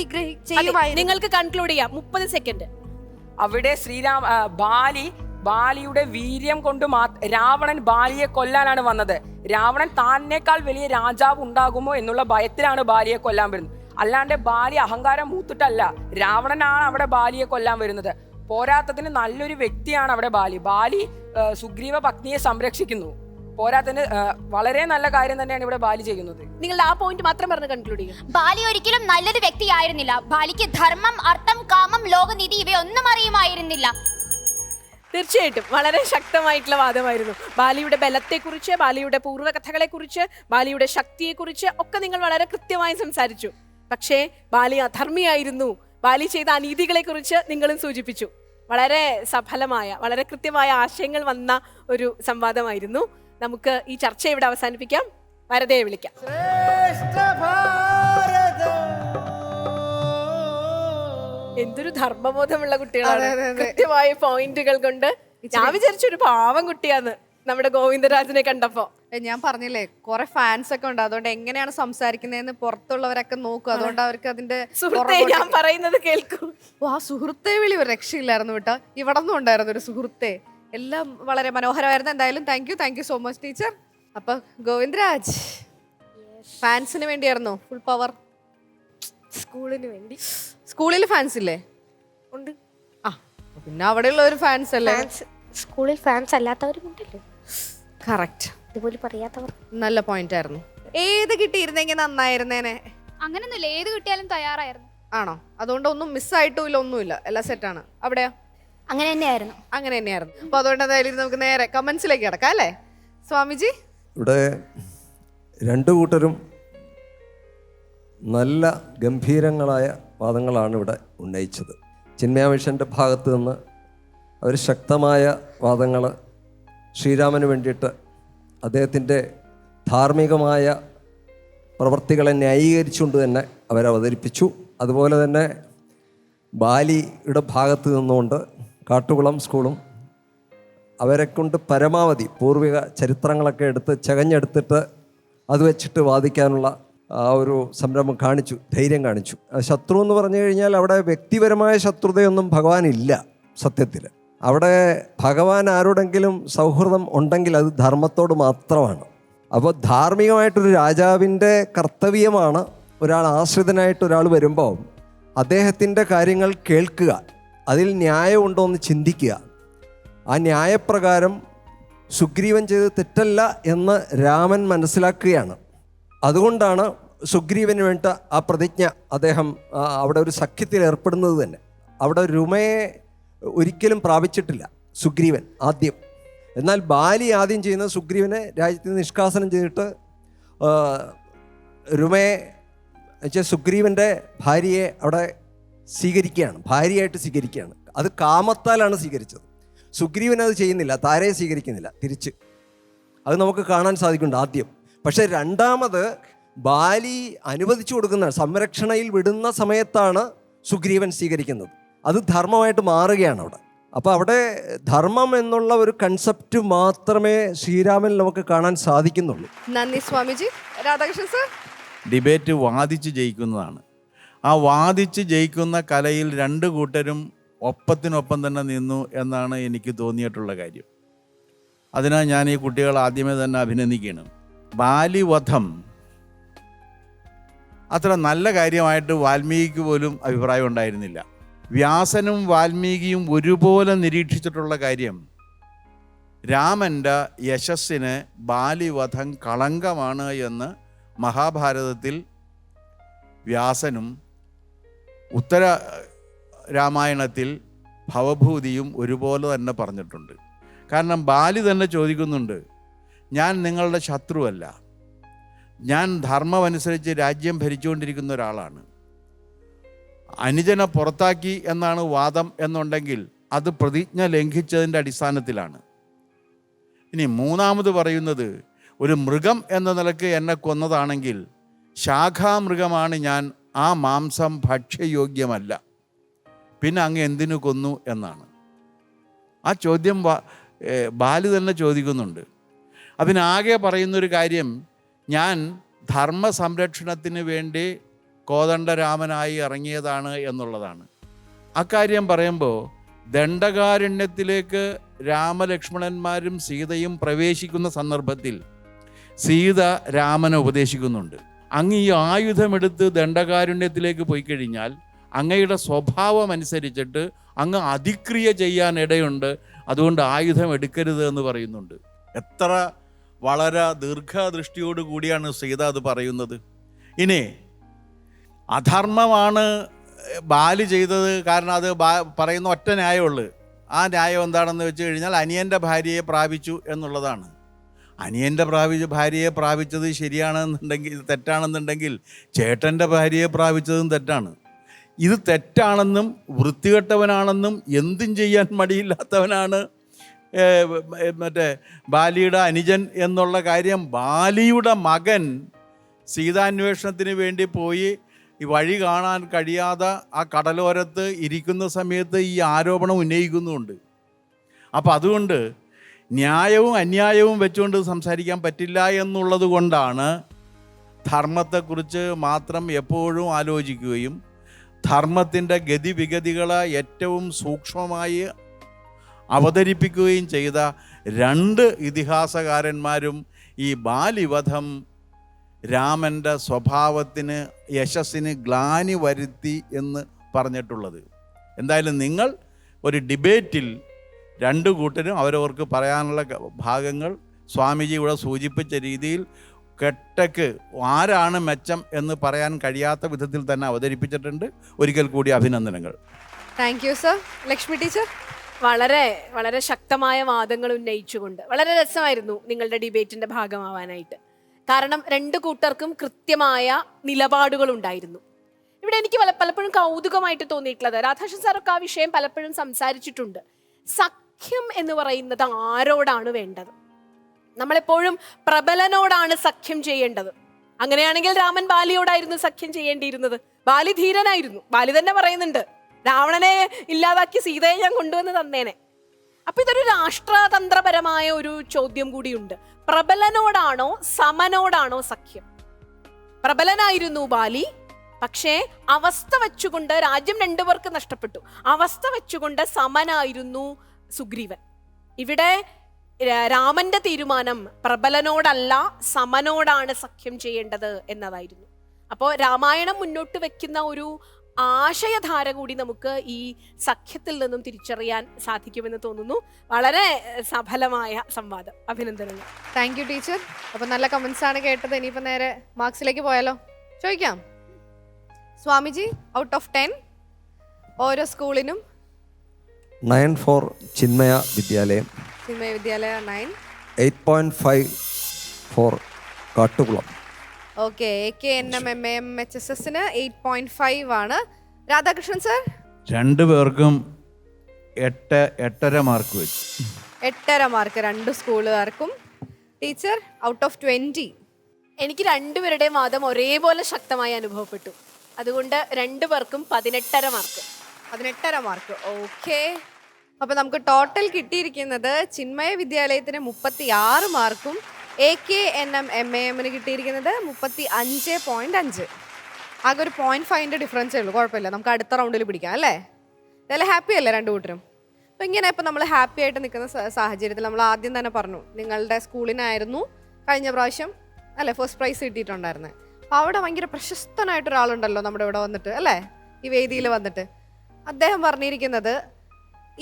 ചെയ്യുമായിരുന്നു. നിങ്ങൾക്ക് കൺക്ലൂഡ് ചെയ്യാം. 30 സെക്കൻഡ്. അവിടെ ബാലിയുടെ വീര്യം കൊണ്ട് രാവണൻ ബാലിയെ കൊല്ലാനാണ് വന്നത്. രാവണൻ താനേക്കാൾ വലിയ രാജാവ് ഉണ്ടാകുമോ എന്നുള്ള ഭയത്തിലാണ് ബാലിയെ കൊല്ലാൻ വരുന്നത്. അല്ലാണ്ട് ബാലി അഹങ്കാരം മൂത്തിട്ടല്ല. രാവണനാണ് അവിടെ ബാലിയെ കൊല്ലാൻ വരുന്നത്. പോരാത്തതിന് നല്ലൊരു വ്യക്തിയാണ് അവിടെ ബാലി സുഗ്രീവ പത്നിയെ സംരക്ഷിക്കുന്നു. പോരാത്തതിന് വളരെ നല്ല കാര്യം തന്നെയാണ് ഇവിടെ ബാലി ചെയ്യുന്നത്. നിങ്ങളുടെ ആ പോയിന്റ് മാത്രം പറഞ്ഞ് കൺക്ലൂഡ് ചെയ്യും. ബാലി ഒരിക്കലും നല്ലൊരു വ്യക്തിയായിരുന്നില്ല. ബാലിക്ക് ധർമ്മം, അർത്ഥം, കാമം, ലോകനീതി ഇവയൊന്നും അറിയുമായിരുന്നില്ല. തീർച്ചയായിട്ടും വളരെ ശക്തമായിട്ടുള്ള വാദമായിരുന്നു. ബാലിയുടെ ബലത്തെക്കുറിച്ച്, ബാലിയുടെ പൂർവ്വകഥകളെക്കുറിച്ച്, ബാലിയുടെ ശക്തിയെക്കുറിച്ച് ഒക്കെ നിങ്ങൾ വളരെ കൃത്യമായി സംസാരിച്ചു. പക്ഷേ ബാലി അധർമ്മിയായിരുന്നു. ബാലി ചെയ്ത അനീതികളെ കുറിച്ച് നിങ്ങളും സൂചിപ്പിച്ചു. വളരെ സഫലമായ, വളരെ കൃത്യമായ ആശയങ്ങൾ വന്ന ഒരു സംവാദമായിരുന്നു. നമുക്ക് ഈ ചർച്ച ഇവിടെ അവസാനിപ്പിക്കാം. വരദയെ വിളിക്കാം. എന്തൊരു ധർമ്മബോധമുള്ള കുട്ടികളാണ്. കൃത്യമായ പോയിന്റുകൾ കൊണ്ട്. ഞാൻ വിചാരിച്ചൊരു പാവം കുട്ടിയാന്ന് നമ്മുടെ ഗോവിന്ദരാജനെ കണ്ടപ്പോ. ഞാൻ പറഞ്ഞില്ലേ കുറെ ഫാൻസ് ഒക്കെ ഉണ്ട്. അതുകൊണ്ട് എങ്ങനെയാണ് സംസാരിക്കുന്നതെന്ന് പുറത്തുള്ളവരൊക്കെ നോക്കും. അതുകൊണ്ട് അവർക്ക് അതിന്റെ സുഹൃത്തെ ഞാൻ പറയുന്നത് കേൾക്കൂ. ആ സുഹൃത്തെ വിളി ഒരു രക്ഷയില്ലായിരുന്നു കേട്ടോ. ഇവിടെ നിന്നും ഉണ്ടായിരുന്നു ഒരു സുഹൃത്തെ. എല്ലാം വളരെ മനോഹരമായിരുന്നു. എന്തായാലും thank you so much teacher. അപ്പൊ ഗോവിന്ദരാജ് ഫാൻസിന് വേണ്ടിയായിരുന്നോ ഫുൾ പവർ? സ്കൂളിന് വേണ്ടി. സ്കൂളിൽ ഫാൻസ് ഇല്ലേ? ഉണ്ട്. ആ പിന്നെ അവിടെയുള്ള ഒരു ഫാൻസ് അല്ലേ? സ്കൂളിൽ ഫാൻസ് അല്ലാത്തവരുണ്ടല്ലോ. കറക്റ്റ്. ഇതുപോലെ പറയാത്തവർ. നല്ല പോയിന്റ് ആയിരുന്നു. ഏത് കിട്ടിയിരുന്നെങ്കിൽ നന്നായിരുന്നേനെ. അങ്ങനൊന്നുമില്ല, ഏത് കിട്ടിയാലും തയ്യാറായിരുന്നു. ആണോ? അതുകൊണ്ട് ഒന്നും മിസ്സായിട്ടുമില്ല, ഒന്നുമില്ല, എല്ലാം സെറ്റാണ്. അവിടെയോ? അങ്ങനെ തന്നെയായിരുന്നു. അങ്ങനെ തന്നെയായിരുന്നു. അപ്പൊ അതുകൊണ്ട് എന്തായാലും നമുക്ക് നേരെ കമന്റ്സിലേക്ക് കിടക്കാം അല്ലേ സ്വാമിജി? ഇവിടെ രണ്ടു കൂട്ടരും നല്ല ഗംഭീരങ്ങളായ വാദങ്ങളാണ് ഇവിടെ ഉന്നയിച്ചത്. ചിന്മയ മിഷൻ്റെ ഭാഗത്ത് നിന്ന് അവർ ശക്തമായ വാദങ്ങൾ ശ്രീരാമന് വേണ്ടിയിട്ട് അദ്ദേഹത്തിൻ്റെ ധാർമ്മികമായ പ്രവൃത്തികളെ ന്യായീകരിച്ചുകൊണ്ട് തന്നെ അവതരിപ്പിച്ചു. അതുപോലെ തന്നെ ബാലിയുടെ ഭാഗത്ത് നിന്നുകൊണ്ട് കാട്ടുകുളം സ്കൂളും അവരെ കൊണ്ട് പരമാവധി പൂർവിക ചരിത്രങ്ങളൊക്കെ ചകഞ്ഞെടുത്തിട്ട് അത് വെച്ചിട്ട് വാദിക്കാനുള്ള ആ ഒരു സംരംഭം കാണിച്ചു, ധൈര്യം കാണിച്ചു. ശത്രു എന്ന് പറഞ്ഞു കഴിഞ്ഞാൽ അവിടെ വ്യക്തിപരമായ ശത്രുതയൊന്നും ഭഗവാനില്ല. സത്യത്തിൽ അവിടെ ഭഗവാൻ ആരോടെങ്കിലും സൗഹൃദം ഉണ്ടെങ്കിൽ അത് ധർമ്മത്തോട് മാത്രമാണ്. അപ്പോൾ ധാർമ്മികമായിട്ടൊരു രാജാവിൻ്റെ കർത്തവ്യമാണ് ഒരാൾ ആശ്രിതനായിട്ട് ഒരാൾ വരുമ്പോൾ അദ്ദേഹത്തിൻ്റെ കാര്യങ്ങൾ കേൾക്കുക, അതിൽ ന്യായമുണ്ടോ എന്ന് ചിന്തിക്കുക. ആ ന്യായപ്രകാരം സുഗ്രീവൻ ചെയ്ത് തെറ്റല്ല എന്ന് രാമൻ മനസ്സിലാക്കുകയാണ്. അതുകൊണ്ടാണ് സുഗ്രീവന് വേണ്ട ആ പ്രതിജ്ഞ അദ്ദേഹം അവിടെ ഒരു സഖ്യത്തിൽ ഏർപ്പെടുന്നത് തന്നെ. അവിടെ രുമയെ ഒരിക്കലും പ്രാപിച്ചിട്ടില്ല സുഗ്രീവൻ ആദ്യം. എന്നാൽ ബാലി ആദ്യം ചെയ്യുന്നത് സുഗ്രീവനെ രാജ്യത്ത് നിന്ന് നിഷ്കാസനം ചെയ്തിട്ട് രുമയെ വെച്ചാൽ സുഗ്രീവൻ്റെ ഭാര്യയെ അവിടെ സ്വീകരിക്കുകയാണ്, ഭാര്യയായിട്ട് സ്വീകരിക്കുകയാണ്. അത് കാമത്താലാണ് സ്വീകരിച്ചത്. സുഗ്രീവൻ അത് ചെയ്യുന്നില്ല, താരയെ സ്വീകരിക്കുന്നില്ല, തിരിച്ച്. അത് നമുക്ക് കാണാൻ സാധിക്കുന്നുണ്ട് ആദ്യം. പക്ഷേ രണ്ടാമത് ബാലി അനുവദിച്ചു കൊടുക്കുന്ന സംരക്ഷണയിൽ വിടുന്ന സമയത്താണ് സുഗ്രീവൻ സ്വീകരിക്കുന്നത്. അത് ധർമ്മമായിട്ട് മാറുകയാണ് അവിടെ. അപ്പോൾ അവിടെ ധർമ്മം എന്നുള്ള ഒരു കൺസെപ്റ്റ് മാത്രമേ ശ്രീരാമനിൽ നമുക്ക് കാണാൻ സാധിക്കുന്നുള്ളൂ. നന്ദി സ്വാമിജി. രാധാകൃഷ്ണൻ സർ, ഡിബേറ്റ് വാദിച്ച് ജയിക്കുന്നതാണ്. ആ വാദിച്ച് ജയിക്കുന്ന കലയിൽ രണ്ട് കൂട്ടരും ഒപ്പത്തിനൊപ്പം തന്നെ നിന്നു എന്നാണ് എനിക്ക് തോന്നിയിട്ടുള്ള കാര്യം. അതിനാൽ ഞാൻ ഈ കുട്ടികളെ ആദ്യമേ തന്നെ അഭിനന്ദിക്കുകയാണ്. ബാലിവധം അത്ര നല്ല കാര്യമായിട്ട് വാൽമീകിക്ക് പോലും അഭിപ്രായം ഉണ്ടായിരുന്നില്ല. വ്യാസനും വാൽമീകിയും ഒരുപോലെ നിരീക്ഷിച്ചിട്ടുള്ള കാര്യം, രാമൻ്റെ യശസ്സിന് ബാലിവധം കളങ്കമാണ് എന്ന് മഹാഭാരതത്തിൽ വ്യാസനും ഉത്തര രാമായണത്തിൽ ഭവഭൂതിയും ഒരുപോലെ തന്നെ പറഞ്ഞിട്ടുണ്ട്. കാരണം ബാലി തന്നെ ചോദിക്കുന്നുണ്ട്, ഞാൻ നിങ്ങളുടെ ശത്രുവല്ല, ഞാൻ ധർമ്മമനുസരിച്ച് രാജ്യം ഭരിച്ചുകൊണ്ടിരിക്കുന്ന ഒരാളാണ്. അനുജനെ പുറത്താക്കി എന്നാണ് വാദം എന്നുണ്ടെങ്കിൽ അത് പ്രതിജ്ഞ ലംഘിച്ചതിൻ്റെ അടിസ്ഥാനത്തിലാണ്. ഇനി മൂന്നാമത് പറയുന്നത്, ഒരു മൃഗം എന്ന നിലയ്ക്ക് എന്നെ കൊന്നതാണെങ്കിൽ ശാഖാമൃഗമാണ് ഞാൻ, ആ മാംസം ഭക്ഷ്യയോഗ്യമല്ല, പിന്നെ അങ്ങ് എന്തിനു കൊന്നു എന്നാണ്. ആ ചോദ്യം ബാലി തന്നെ ചോദിക്കുന്നുണ്ട്. അതിനാകെ പറയുന്നൊരു കാര്യം, ഞാൻ ധർമ്മ സംരക്ഷണത്തിന് വേണ്ടി കോദണ്ഡരാമനായി ഇറങ്ങിയതാണ് എന്നുള്ളതാണ്. അക്കാര്യം പറയുമ്പോൾ ദണ്ഡകാരണ്യത്തിലേക്ക് രാമലക്ഷ്മണന്മാരും സീതയും പ്രവേശിക്കുന്ന സന്ദർഭത്തിൽ സീത രാമനെ ഉപദേശിക്കുന്നുണ്ട്, അങ്ങ് ഈ ആയുധമെടുത്ത് ദണ്ഡകാരുണ്യത്തിലേക്ക് പോയി കഴിഞ്ഞാൽ അങ്ങയുടെ സ്വഭാവം അനുസരിച്ചിട്ട് അങ്ങ് അതിക്രിയ ചെയ്യാൻ ഇടയുണ്ട്, അതുകൊണ്ട് ആയുധം എടുക്കരുത് എന്ന് പറയുന്നുണ്ട്. എത്ര വളരെ ദീർഘദൃഷ്ടിയോട് കൂടിയാണ് സീത അത് പറയുന്നത്. ഇനി അധർമ്മമാണ് ബാലി ചെയ്തത്, കാരണം അത് പറയുന്ന ഒറ്റ ന്യായമുള്ളൂ. ആ ന്യായം എന്താണെന്ന് വെച്ച് കഴിഞ്ഞാൽ അനിയൻ്റെ ഭാര്യയെ പ്രാപിച്ചു എന്നുള്ളതാണ്. അനിയൻ്റെ ഭാര്യയെ പ്രാപിച്ചത് ശരിയാണെന്നുണ്ടെങ്കിൽ, തെറ്റാണെന്നുണ്ടെങ്കിൽ ചേട്ടൻ്റെ ഭാര്യയെ പ്രാപിച്ചതും തെറ്റാണ്. ഇത് തെറ്റാണെന്നും വൃത്തികെട്ടവനാണെന്നും എന്തും ചെയ്യാൻ മടിയില്ലാത്തവനാണ് മറ്റേ ബാലിയുടെ അനുജൻ എന്നുള്ള കാര്യം ബാലിയുടെ മകൻ സീതാന്വേഷണത്തിന് വേണ്ടി പോയി ഈ വഴി കാണാൻ കഴിയാതെ ആ കടലോരത്ത് ഇരിക്കുന്ന സമയത്ത് ഈ ആരോപണം ഉന്നയിക്കുന്നുമുണ്ട്. അപ്പം അതുകൊണ്ട് ന്യായവും അന്യായവും വെച്ചുകൊണ്ട് സംസാരിക്കാൻ പറ്റില്ല എന്നുള്ളത് കൊണ്ടാണ് ധർമ്മത്തെക്കുറിച്ച് മാത്രം എപ്പോഴും ആലോചിക്കുകയും ധർമ്മത്തിൻ്റെ ഗതിവിഗതികളെ ഏറ്റവും സൂക്ഷ്മമായി അവതരിപ്പിക്കുകയും ചെയ്ത രണ്ട് ഇതിഹാസകാരന്മാരും ഈ ബാലിവധം രാമൻ്റെ സ്വഭാവത്തിന് യശസ്സിന് ഗ്ലാനി വരുത്തി എന്ന് പറഞ്ഞിട്ടുള്ളത്. എന്തായാലും നിങ്ങൾ ഒരു ഡിബേറ്റിൽ രണ്ടു കൂട്ടരും അവരവർക്ക് പറയാനുള്ള ഭാഗങ്ങൾ സ്വാമിജി ഇവിടെ സൂചിപ്പിച്ച രീതിയിൽ കെട്ടക്ക് ആരാണ് മെച്ചം എന്ന് പറയാൻ കഴിയാത്ത വിധത്തിൽ തന്നെ അവതരിപ്പിച്ചിട്ടുണ്ട്. ഒരിക്കൽ കൂടി അഭിനന്ദനങ്ങൾ. Thank you sir. Lakshmi teacher? വളരെ വളരെ ശക്തമായ വാദങ്ങൾ ഉന്നയിച്ചുകൊണ്ട് വളരെ രസമായിരുന്നു നിങ്ങളുടെ ഡിബേറ്റിന്റെ ഭാഗമാവാനായിട്ട്. കാരണം രണ്ടു കൂട്ടർക്കും കൃത്യമായ നിലപാടുകൾ ഉണ്ടായിരുന്നു. ഇവിടെ എനിക്ക് പലപ്പോഴും കൗതുകമായിട്ട് തോന്നിയിട്ടുള്ളത്, രാധാകൃഷ്ണൻ സാറൊക്കെ ആ വിഷയം പലപ്പോഴും സംസാരിച്ചിട്ടുണ്ട്. സഖ്യം എന്ന് പറയുന്നത് ആരോടാണ് വേണ്ടത്? നമ്മളെപ്പോഴും പ്രബലനോടാണ് സഖ്യം ചെയ്യേണ്ടത്. അങ്ങനെയാണെങ്കിൽ രാമൻ ബാലിയോടായിരുന്നു സഖ്യം ചെയ്യേണ്ടിയിരുന്നത്. ബാലി ധീരനായിരുന്നു. ബാലി തന്നെ പറയുന്നുണ്ട്, രാവണനെ ഇല്ലാതാക്കി സീതയെ ഞാൻ കൊണ്ടുവന്ന് തന്നേനെ. അപ്പൊ ഇതൊരു രാഷ്ട്രതന്ത്രപരമായ ഒരു ചോദ്യം കൂടിയുണ്ട്. പ്രബലനോടാണോ സമനോടാണോ സഖ്യം? പ്രബലനായിരുന്നു ബാലി, പക്ഷേ അവസ്ഥ വെച്ചുകൊണ്ട് രാജ്യം രണ്ടുപേർക്ക് നഷ്ടപ്പെട്ടു. അവസ്ഥ വെച്ചുകൊണ്ട് സമനായിരുന്നു സുഗ്രീവൻ. ഇവിടെ രാമന്റെ തീരുമാനം പ്രബലനോടല്ല സമനോടാണ് സഖ്യം ചെയ്യേണ്ടത് എന്നതായിരുന്നു. അപ്പോൾ രാമായണം മുന്നോട്ട് വെക്കുന്ന ഒരു ആശയധാര കൂടി നമുക്ക് ഈ സഖ്യത്തിൽ നിന്നും തിരിച്ചറിയാൻ സാധിക്കുമെന്ന് തോന്നുന്നു. വളരെ സഫലമായ സംവാദം. അഭിനന്ദനങ്ങൾ. Thank you teacher. അപ്പൊ നല്ല കമന്റ്സ് ആണ് കേട്ടത്. ഇനിയിപ്പോ നേരെ മാർക്സിലേക്ക് പോയാലോ? ചോദിക്കാം. സ്വാമിജി, ഔട്ട് ഓഫ് 10 ഓരോ സ്കൂളിനും 9 ഫോർ ചിന്മയ വിദ്യാലയം, ചിന്മയ വിദ്യാലയ 9, 8.5 ഫോർ കാട്ടുകുളം. ഓക്കെ. AKNM HSSന് 8.5 ആണ്. രാധാകൃഷ്ണൻ സർ? രണ്ടുപേർക്കും 8.5 മാർക്ക് വെച്ചു. 8.5 മാർക്ക് രണ്ട് സ്കൂളുകാർക്കും. Teacher, out of 20? എനിക്ക് രണ്ടുപേരുടെയും വാദം ഒരേപോലെ ശക്തമായി അനുഭവപ്പെട്ടു. അതുകൊണ്ട് രണ്ടുപേർക്കും 18.5 മാർക്ക്. 18.5 മാർക്ക്. ഓക്കെ. അപ്പൊ നമുക്ക് ടോട്ടൽ കിട്ടിയിരിക്കുന്നത് ചിന്മയ വിദ്യാലയത്തിന് 36 മാർക്കും AKNM MAMന് കിട്ടിയിരിക്കുന്നത് 35.5. ആകെ ഒരു 0.5 ഡിഫറൻസേ ഉള്ളൂ. കുഴപ്പമില്ല, നമുക്ക് അടുത്ത റൗണ്ടിൽ പിടിക്കാം അല്ലേ? ഇതെല്ലാം ഹാപ്പി അല്ലേ രണ്ടു കൂട്ടരും? അപ്പം ഇങ്ങനെ ഇപ്പം നമ്മൾ ഹാപ്പി ആയിട്ട് നിൽക്കുന്ന സാഹചര്യത്തിൽ നമ്മൾ ആദ്യം തന്നെ പറഞ്ഞു, നിങ്ങളുടെ സ്കൂളിനായിരുന്നു കഴിഞ്ഞ പ്രാവശ്യം അല്ലെ ഫസ്റ്റ് പ്രൈസ് കിട്ടിയിട്ടുണ്ടായിരുന്നത്. അപ്പോൾ അവിടെ ഭയങ്കര പ്രശസ്തനായിട്ട് ഒരാളുണ്ടല്ലോ നമ്മുടെ ഇവിടെ വന്നിട്ട് അല്ലേ, ഈ വേദിയിൽ വന്നിട്ട്. അദ്ദേഹം പറഞ്ഞിരിക്കുന്നത്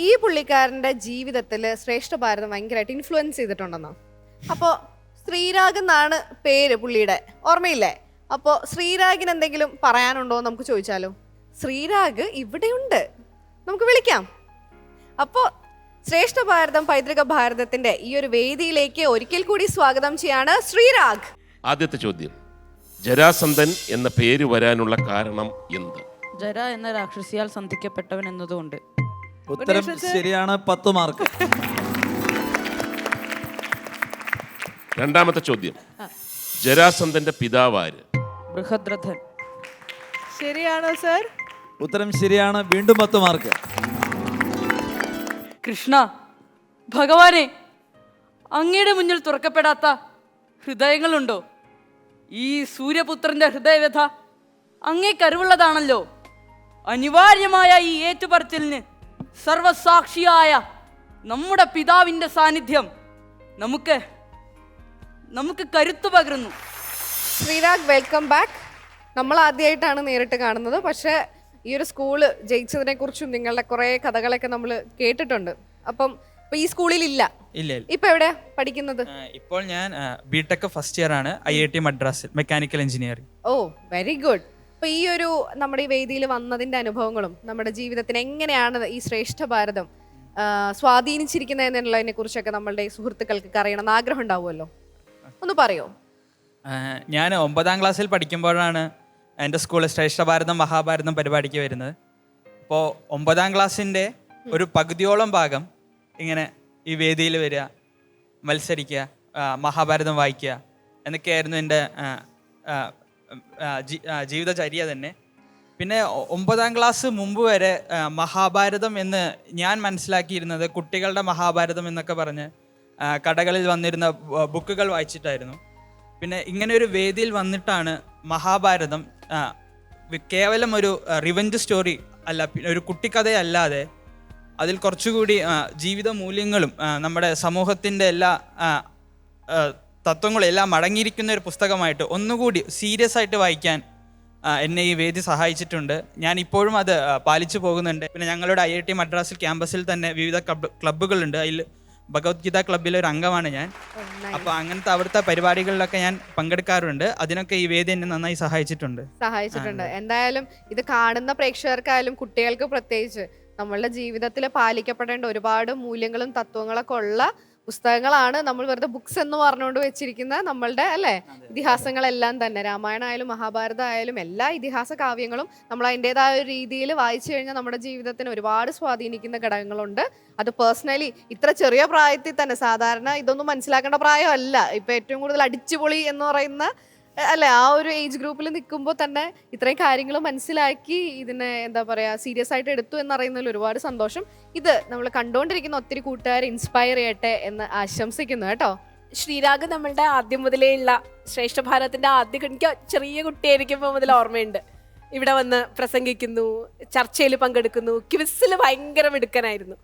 ഈ പുള്ളിക്കാരൻ്റെ ജീവിതത്തിൽ ശ്രേഷ്ഠ ഭാരതം ഭയങ്കരമായിട്ട് ഇൻഫ്ലുവൻസ് ചെയ്തിട്ടുണ്ടെന്നോ. അപ്പോൾ ശ്രീരാഗ് എന്നാണ് പേര് പുള്ളിയുടെ, ഓർമ്മയില്ലേ? അപ്പോൾ ശ്രീരാഗിന് എന്തെങ്കിലും പറയാനുണ്ടോ എന്ന് നമുക്ക് ചോദിച്ചാലോ? ശ്രീരാഗ് ഇവിടെയുണ്ട്, നമുക്ക് വിളിക്കാം. അപ്പോൾ ശ്രേഷ്ഠ ഭാരതം പൈതൃക ഭാരതത്തിന്റെ ഈ ഒരു വേദിയിലേക്ക് ഒരിക്കൽ കൂടി സ്വാഗതം ചെയ്യാണ് ശ്രീരാഗ്. ആദ്യത്തെ ചോദ്യം, ജരാസന്ധൻ എന്ന പേര് വരാനുള്ള കാരണം എന്ത്? ജര എന്ന രാക്ഷസിയാൽ സന്ധിക്കപ്പെട്ടവൻ എന്നതുകൊണ്ട്. ഉത്തരം ശരിയാണ്, 10 മാർക്ക്. രണ്ടാമത്തെ ചോദ്യം, ജരാസന്ധന്റെ പിതാവാര്? ബൃഹദ്രഥൻ. ശരിയാണോ സർ? ഉത്തരം ശരിയാണ്, വീണ്ടും 10 മാർക്ക്. കൃഷ്ണ ഭഗവാനെ, അങ്ങയുടെ മുന്നിൽ തുറക്കപ്പെടാത്ത ഹൃദയങ്ങളുണ്ടോ? ഈ സൂര്യപുത്രന്റെ ഹൃദയവ്യഥ അങ്ങേ കരുവുള്ളതാണല്ലോ. അനിവാര്യമായ ഈ ഏറ്റുപറച്ചിലിന് സർവസാക്ഷിയായ നമ്മുടെ പിതാവിൻ്റെ സാന്നിധ്യം നമുക്ക് കരുത്തു പകരുന്നു. Sreerag, welcome back. നമ്മൾ ആദ്യമായിട്ടാണ് നേരിട്ട് കാണുന്നത്, പക്ഷേ ഈ ഒരു സ്കൂള് ജയിച്ചതിനെ കുറിച്ചും നിങ്ങളുടെ കുറേ കഥകളൊക്കെ നമ്മൾ കേട്ടിട്ടുണ്ട്. അപ്പം ഇപ്പൊ ഈ സ്കൂളിൽ ഇല്ല. ഇപ്പൊ എവിടെയാ പഠിക്കുന്നത്? ഇപ്പോൾ ഞാൻ ബിടെക് ഫസ്റ്റ് ഇയർ ആണ്, IIT മദ്രാസിൽ മെക്കാനിക്കൽ എഞ്ചിനീയറിംഗ്. ഓ, വെരി ഗുഡ്. അപ്പൊ ഈ ഒരു നമ്മുടെ ഈ വേദിയിൽ വന്നതിന്റെ അനുഭവങ്ങളും നമ്മുടെ ജീവിതത്തിന് എങ്ങനെയാണ് ഈ ശ്രേഷ്ഠ ഭാരതം സ്വാധീനിച്ചിരിക്കുന്നത് എന്നുള്ളതിനെ കുറിച്ചൊക്കെ നമ്മളുടെ സുഹൃത്തുക്കൾക്ക് അറിയണമെന്ന് ആഗ്രഹം ഉണ്ടാവുമല്ലോ, ഒന്ന് പറയോ? ഞാൻ 9ാം ക്ലാസ്സിൽ പഠിക്കുമ്പോഴാണ് എൻ്റെ സ്കൂളിൽ ശ്രേഷ്ഠ ഭാരതം മഹാഭാരതം പരിപാടിക്ക് വരുന്നത്. അപ്പോൾ 9ാം ക്ലാസ്സിൻ്റെ ഒരു പകുതിയോളം ഭാഗം ഇങ്ങനെ ഈ വേദിയിൽ വരിക, മത്സരിക്കുക, മഹാഭാരതം വായിക്കുക എന്നൊക്കെയായിരുന്നു എൻ്റെ ജീവിതചര്യ തന്നെ. പിന്നെ 9ാം ക്ലാസ് മുമ്പ് വരെ മഹാഭാരതം എന്ന് ഞാൻ മനസ്സിലാക്കിയിരുന്നത് കുട്ടികളുടെ മഹാഭാരതം എന്നൊക്കെ പറഞ്ഞ് കടകളിൽ വന്നിരുന്ന ബുക്കുകൾ വായിച്ചിട്ടായിരുന്നു. പിന്നെ ഇങ്ങനെ ഒരു വേദിയിൽ വന്നിട്ടാണ് മഹാഭാരതം കേവലം ഒരു റിവെഞ്ച് സ്റ്റോറി അല്ല, ഒരു കുട്ടിക്കഥയല്ലാതെ അതിൽ കുറച്ചുകൂടി ജീവിത മൂല്യങ്ങളും നമ്മുടെ സമൂഹത്തിൻ്റെ എല്ലാ തത്വങ്ങളും എല്ലാം അടങ്ങിയിരിക്കുന്ന ഒരു പുസ്തകമായിട്ട് ഒന്നുകൂടി സീരിയസ് ആയിട്ട് വായിക്കാൻ എന്നെ ഈ വേദി സഹായിച്ചിട്ടുണ്ട്. ഞാൻ ഇപ്പോഴും അത് പാലിച്ചു പോകുന്നുണ്ട്. പിന്നെ ഞങ്ങളുടെ IIT മദ്രാസിൽ ക്യാമ്പസിൽ തന്നെ വിവിധ ക്ലബ്ബുകളുണ്ട്. അതിൽ ഭഗവത്ഗീത ക്ലബ്ബിലെ ഒരു അംഗമാണ് ഞാൻ. അപ്പോൾ അങ്ങനത്തെ അവിടുത്തെ പരിപാടികളിലൊക്കെ ഞാൻ പങ്കെടുക്കാറുണ്ട്. അതിനൊക്കെ ഈ വേദി എന്നെ നന്നായി സഹായിച്ചിട്ടുണ്ട്. എന്തായാലും ഇത് കാണുന്ന പ്രേക്ഷകർക്കായാലും കുട്ടികൾക്ക് പ്രത്യേകിച്ച് നമ്മളുടെ ജീവിതത്തിൽ പാലിക്കപ്പെടേണ്ട ഒരുപാട് മൂല്യങ്ങളും തത്വങ്ങളൊക്കെ ഉള്ള പുസ്തകങ്ങളാണ് നമ്മൾ വെറുതെ ബുക്സ് എന്ന് പറഞ്ഞുകൊണ്ട് വെച്ചിരിക്കുന്ന നമ്മളുടെ അല്ലേ ഇതിഹാസങ്ങളെല്ലാം തന്നെ. രാമായണം ആയാലും മഹാഭാരതം ആയാലും എല്ലാ ഇതിഹാസ കാവ്യങ്ങളും നമ്മൾ അതിൻ്റെതായ ഒരു രീതിയിൽ വായിച്ചു കഴിഞ്ഞാൽ നമ്മുടെ ജീവിതത്തിന് ഒരുപാട് സ്വാധീനിക്കുന്ന ഘടകങ്ങളുണ്ട്. അത് പേഴ്സണലി ഇത്ര ചെറിയ പ്രായത്തിൽ തന്നെ, സാധാരണ ഇതൊന്നും മനസ്സിലാക്കേണ്ട പ്രായമല്ല, ഇപ്പം ഏറ്റവും കൂടുതൽ അടിച്ചുപൊളി എന്ന് പറയുന്ന അല്ലെ ആ ഒരു ഏജ് ഗ്രൂപ്പിൽ നിൽക്കുമ്പോൾ തന്നെ ഇത്രയും കാര്യങ്ങൾ മനസ്സിലാക്കി ഇതിനെ എന്താ പറയുക സീരിയസ് ആയിട്ട് എടുത്തു എന്നറിയുന്നതിൽ ഒരുപാട് സന്തോഷം. ഇത് നമ്മൾ കണ്ടുകൊണ്ടിരിക്കുന്ന ഒത്തിരി കൂട്ടുകാരെ ഇൻസ്പയർ ചെയ്യട്ടെ എന്ന് ആശംസിക്കുന്നു കേട്ടോ. ശ്രീരാഗ് നമ്മളുടെ ആദ്യം മുതലേ ഉള്ള ശ്രേഷ്ഠ ഭാരതത്തിന്റെ ആദ്യം എനിക്ക് ചെറിയ കുട്ടിയായിരിക്കുമ്പോൾ മുതൽ ഓർമ്മയുണ്ട്. ഇവിടെ വന്ന് പ്രസംഗിക്കുന്നു, ചർച്ചയിൽ പങ്കെടുക്കുന്നു, ക്വിസിൽ ഭയങ്കര മിടുക്കനായിരുന്നു.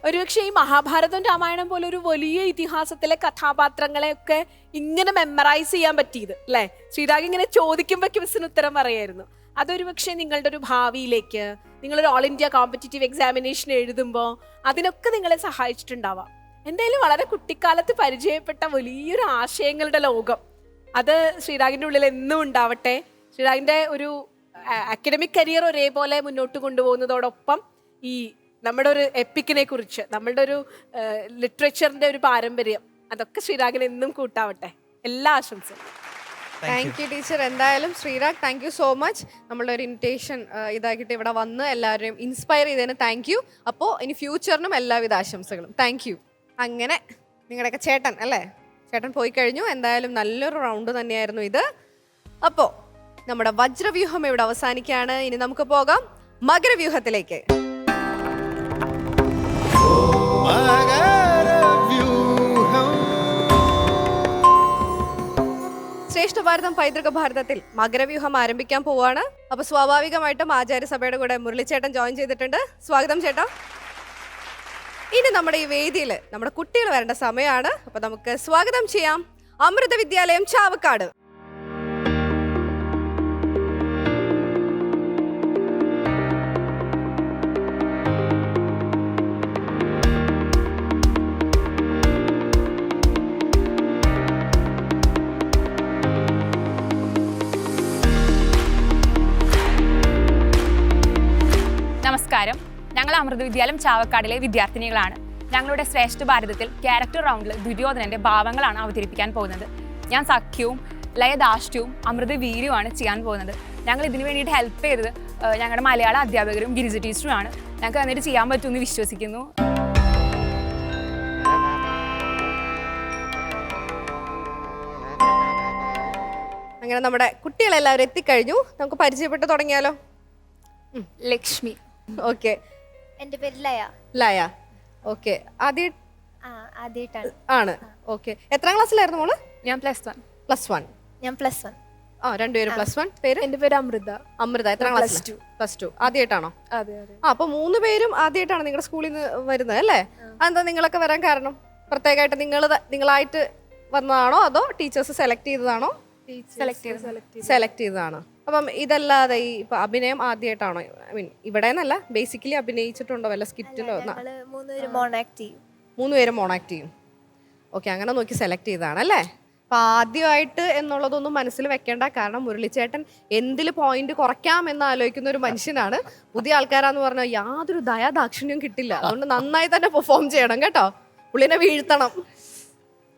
ഒരുപക്ഷെ ഈ മഹാഭാരതം രാമായണം പോലെ ഒരു വലിയ ഇതിഹാസത്തിലെ കഥാപാത്രങ്ങളെയൊക്കെ ഇങ്ങനെ മെമ്മറൈസ് ചെയ്യാൻ പറ്റിയത് അല്ലേ? ശ്രീരാഗ് ഇങ്ങനെ ചോദിക്കുമ്പോൾ ക്വിസിന് ഉത്തരം പറയായിരുന്നു. അതൊരു പക്ഷേ നിങ്ങളുടെ ഒരു ഭാവിയിലേക്ക് നിങ്ങളൊരു ഓൾ ഇന്ത്യ കോമ്പറ്റീറ്റീവ് എക്സാമിനേഷൻ എഴുതുമ്പോൾ അതിനൊക്കെ നിങ്ങളെ സഹായിച്ചിട്ടുണ്ടാവാം. എന്തായാലും വളരെ കുട്ടിക്കാലത്ത് പരിചയപ്പെട്ട വലിയൊരു ആശയങ്ങളുടെ ലോകം അത് ശ്രീരാഗിൻ്റെ ഉള്ളിൽ എന്നും ഉണ്ടാവട്ടെ. ശ്രീരാഗിൻ്റെ ഒരു അക്കാഡമിക് കരിയർ ഒരേപോലെ മുന്നോട്ട് കൊണ്ടുപോകുന്നതോടൊപ്പം ഈ നമ്മുടെ ഒരു എപ്പിക്കിനെ കുറിച്ച്, നമ്മളുടെ ഒരു ലിറ്ററേച്ചറിന്റെ ഒരു പാരമ്പര്യം, അതൊക്കെ ശ്രീരാഗിന് എന്നും കൂട്ടാവട്ടെ. എല്ലാ ആശംസയും. Thank you teacher. എന്തായാലും Sreerag, thank you so much. നമ്മളുടെ ഒരു ഇൻവിറ്റേഷൻ ഇതാക്കിയിട്ട് ഇവിടെ വന്ന് എല്ലാവരെയും ഇൻസ്പയർ ചെയ്തതിന് താങ്ക് യു. അപ്പോൾ ഇനി ഫ്യൂച്ചറിനും എല്ലാവിധ ആശംസകളും. Thank you. അങ്ങനെ നിങ്ങളുടെയൊക്കെ ചേട്ടൻ അല്ലേ, ചേട്ടൻ പോയി കഴിഞ്ഞു. എന്തായാലും നല്ലൊരു റൗണ്ട് തന്നെയായിരുന്നു ഇത്. അപ്പോൾ നമ്മുടെ വജ്രവ്യൂഹം ഇവിടെ അവസാനിക്കുകയാണ്. ഇനി നമുക്ക് പോകാം മകരവ്യൂഹത്തിലേക്ക്. ശ്രേഷ്ഠ ഭാരതം പൈതൃക ഭാരതത്തിൽ മകരവ്യൂഹം ആരംഭിക്കാൻ പോവാണ്. അപ്പൊ സ്വാഭാവികമായിട്ടും ആചാര്യസഭയുടെ കൂടെ മുരളിച്ചേട്ടൻ ജോയിൻ ചെയ്തിട്ടുണ്ട്. സ്വാഗതം ചേട്ടാ. ഇനി നമ്മുടെ ഈ വേദിയിൽ നമ്മുടെ കുട്ടികൾ വരേണ്ട സമയമാണ്. അപ്പൊ നമുക്ക് സ്വാഗതം ചെയ്യാം അമൃത വിദ്യാലയം ചാവക്കാട്. നമസ്കാരം, ഞങ്ങൾ അമൃത വിദ്യാലയം ചാവക്കാടിലെ വിദ്യാർത്ഥിനികളാണ്. ഞങ്ങളുടെ ശ്രേഷ്ഠ ഭാരതത്തിൽ ക്യാരക്ടർ റൗണ്ടിൽ ദുര്യോധനന്റെ ഭാവങ്ങളാണ് അവതരിപ്പിക്കാൻ പോകുന്നത്. ഞാൻ സഖ്യവും ലയദാഷ്ട്യവും അമൃത വീര്യവുമാണ് ചെയ്യാൻ പോകുന്നത്. ഞങ്ങൾ ഇതിനു വേണ്ടിയിട്ട് ഹെൽപ്പ് ചെയ്തത് ഞങ്ങളുടെ മലയാള അധ്യാപകരും ഗിരിജ ടീച്ചറുമാണ്. ഞങ്ങൾക്ക് എന്നിട്ട് ചെയ്യാൻ പറ്റുമെന്ന് വിശ്വസിക്കുന്നു. അങ്ങനെ നമ്മുടെ കുട്ടികളെല്ലാവരും എത്തിക്കഴിഞ്ഞു. നമുക്ക് പരിചയപ്പെട്ട് തുടങ്ങിയാലോ? ലക്ഷ്മി. ഓക്കെ. എൻ്റെ പേര് ലയ. ലയ. ഓക്കെ. ആദ്യമായിട്ടാണ്. ആണ്. ഓക്കെ. എത്രാം ക്ലാസ്സിലായിരുന്നു മോള്? ഞാൻ +1. +1. ഞാൻ +1. രണ്ടുപേരും +1. പേര്? എൻ്റെ പേര് അമൃത. അമൃത. എത്രാം ക്ലാസ്? +2. ആദ്യമായിട്ടാണോ? അതെ. അപ്പൊ 3 പേരും ആദ്യമായിട്ടാണ് നിങ്ങളുടെ സ്കൂളിൽ നിന്ന് വരുന്നത് അല്ലേ? അതെന്താ നിങ്ങളൊക്കെ വരാൻ കാരണം? പ്രത്യേകമായിട്ട് നിങ്ങളായിട്ട് വന്നതാണോ അതോ ടീച്ചേഴ്സ് സെലക്ട് ചെയ്തതാണോ? സെലക്ട് ചെയ്തതാണ്. അപ്പം ഇതല്ലാതെ ഈ ഇപ്പൊ അഭിനയം ആദ്യമായിട്ടാണോ? ഐ മീൻ ഇവിടെ നിന്നല്ല, ബേസിക്കലി അഭിനയിച്ചിട്ടുണ്ടോ വല്ല സ്കിറ്റിലോ? 3 പേരും മോണാക്ട് ചെയ്യും. 3 പേരും മോണാക്ട് ചെയ്യും. ഓക്കെ, അങ്ങനെ നോക്കി സെലക്ട് ചെയ്തതാണ് അല്ലേ? അപ്പൊ ആദ്യമായിട്ട് എന്നുള്ളതൊന്നും മനസ്സിൽ വെക്കേണ്ട. കാരണം മുരളിച്ചേട്ടൻ എന്തിൽ പോയിന്റ് കുറയ്ക്കാം എന്ന് ആലോചിക്കുന്ന ഒരു മനുഷ്യനാണ്. പുതിയ ആൾക്കാരാന്ന് പറഞ്ഞാൽ യാതൊരു ദയാദാക്ഷിണ്യവും കിട്ടില്ല. അതുകൊണ്ട് നന്നായി തന്നെ പെർഫോം ചെയ്യണം കേട്ടോ. പുള്ളിനെ വീഴ്ത്തണം.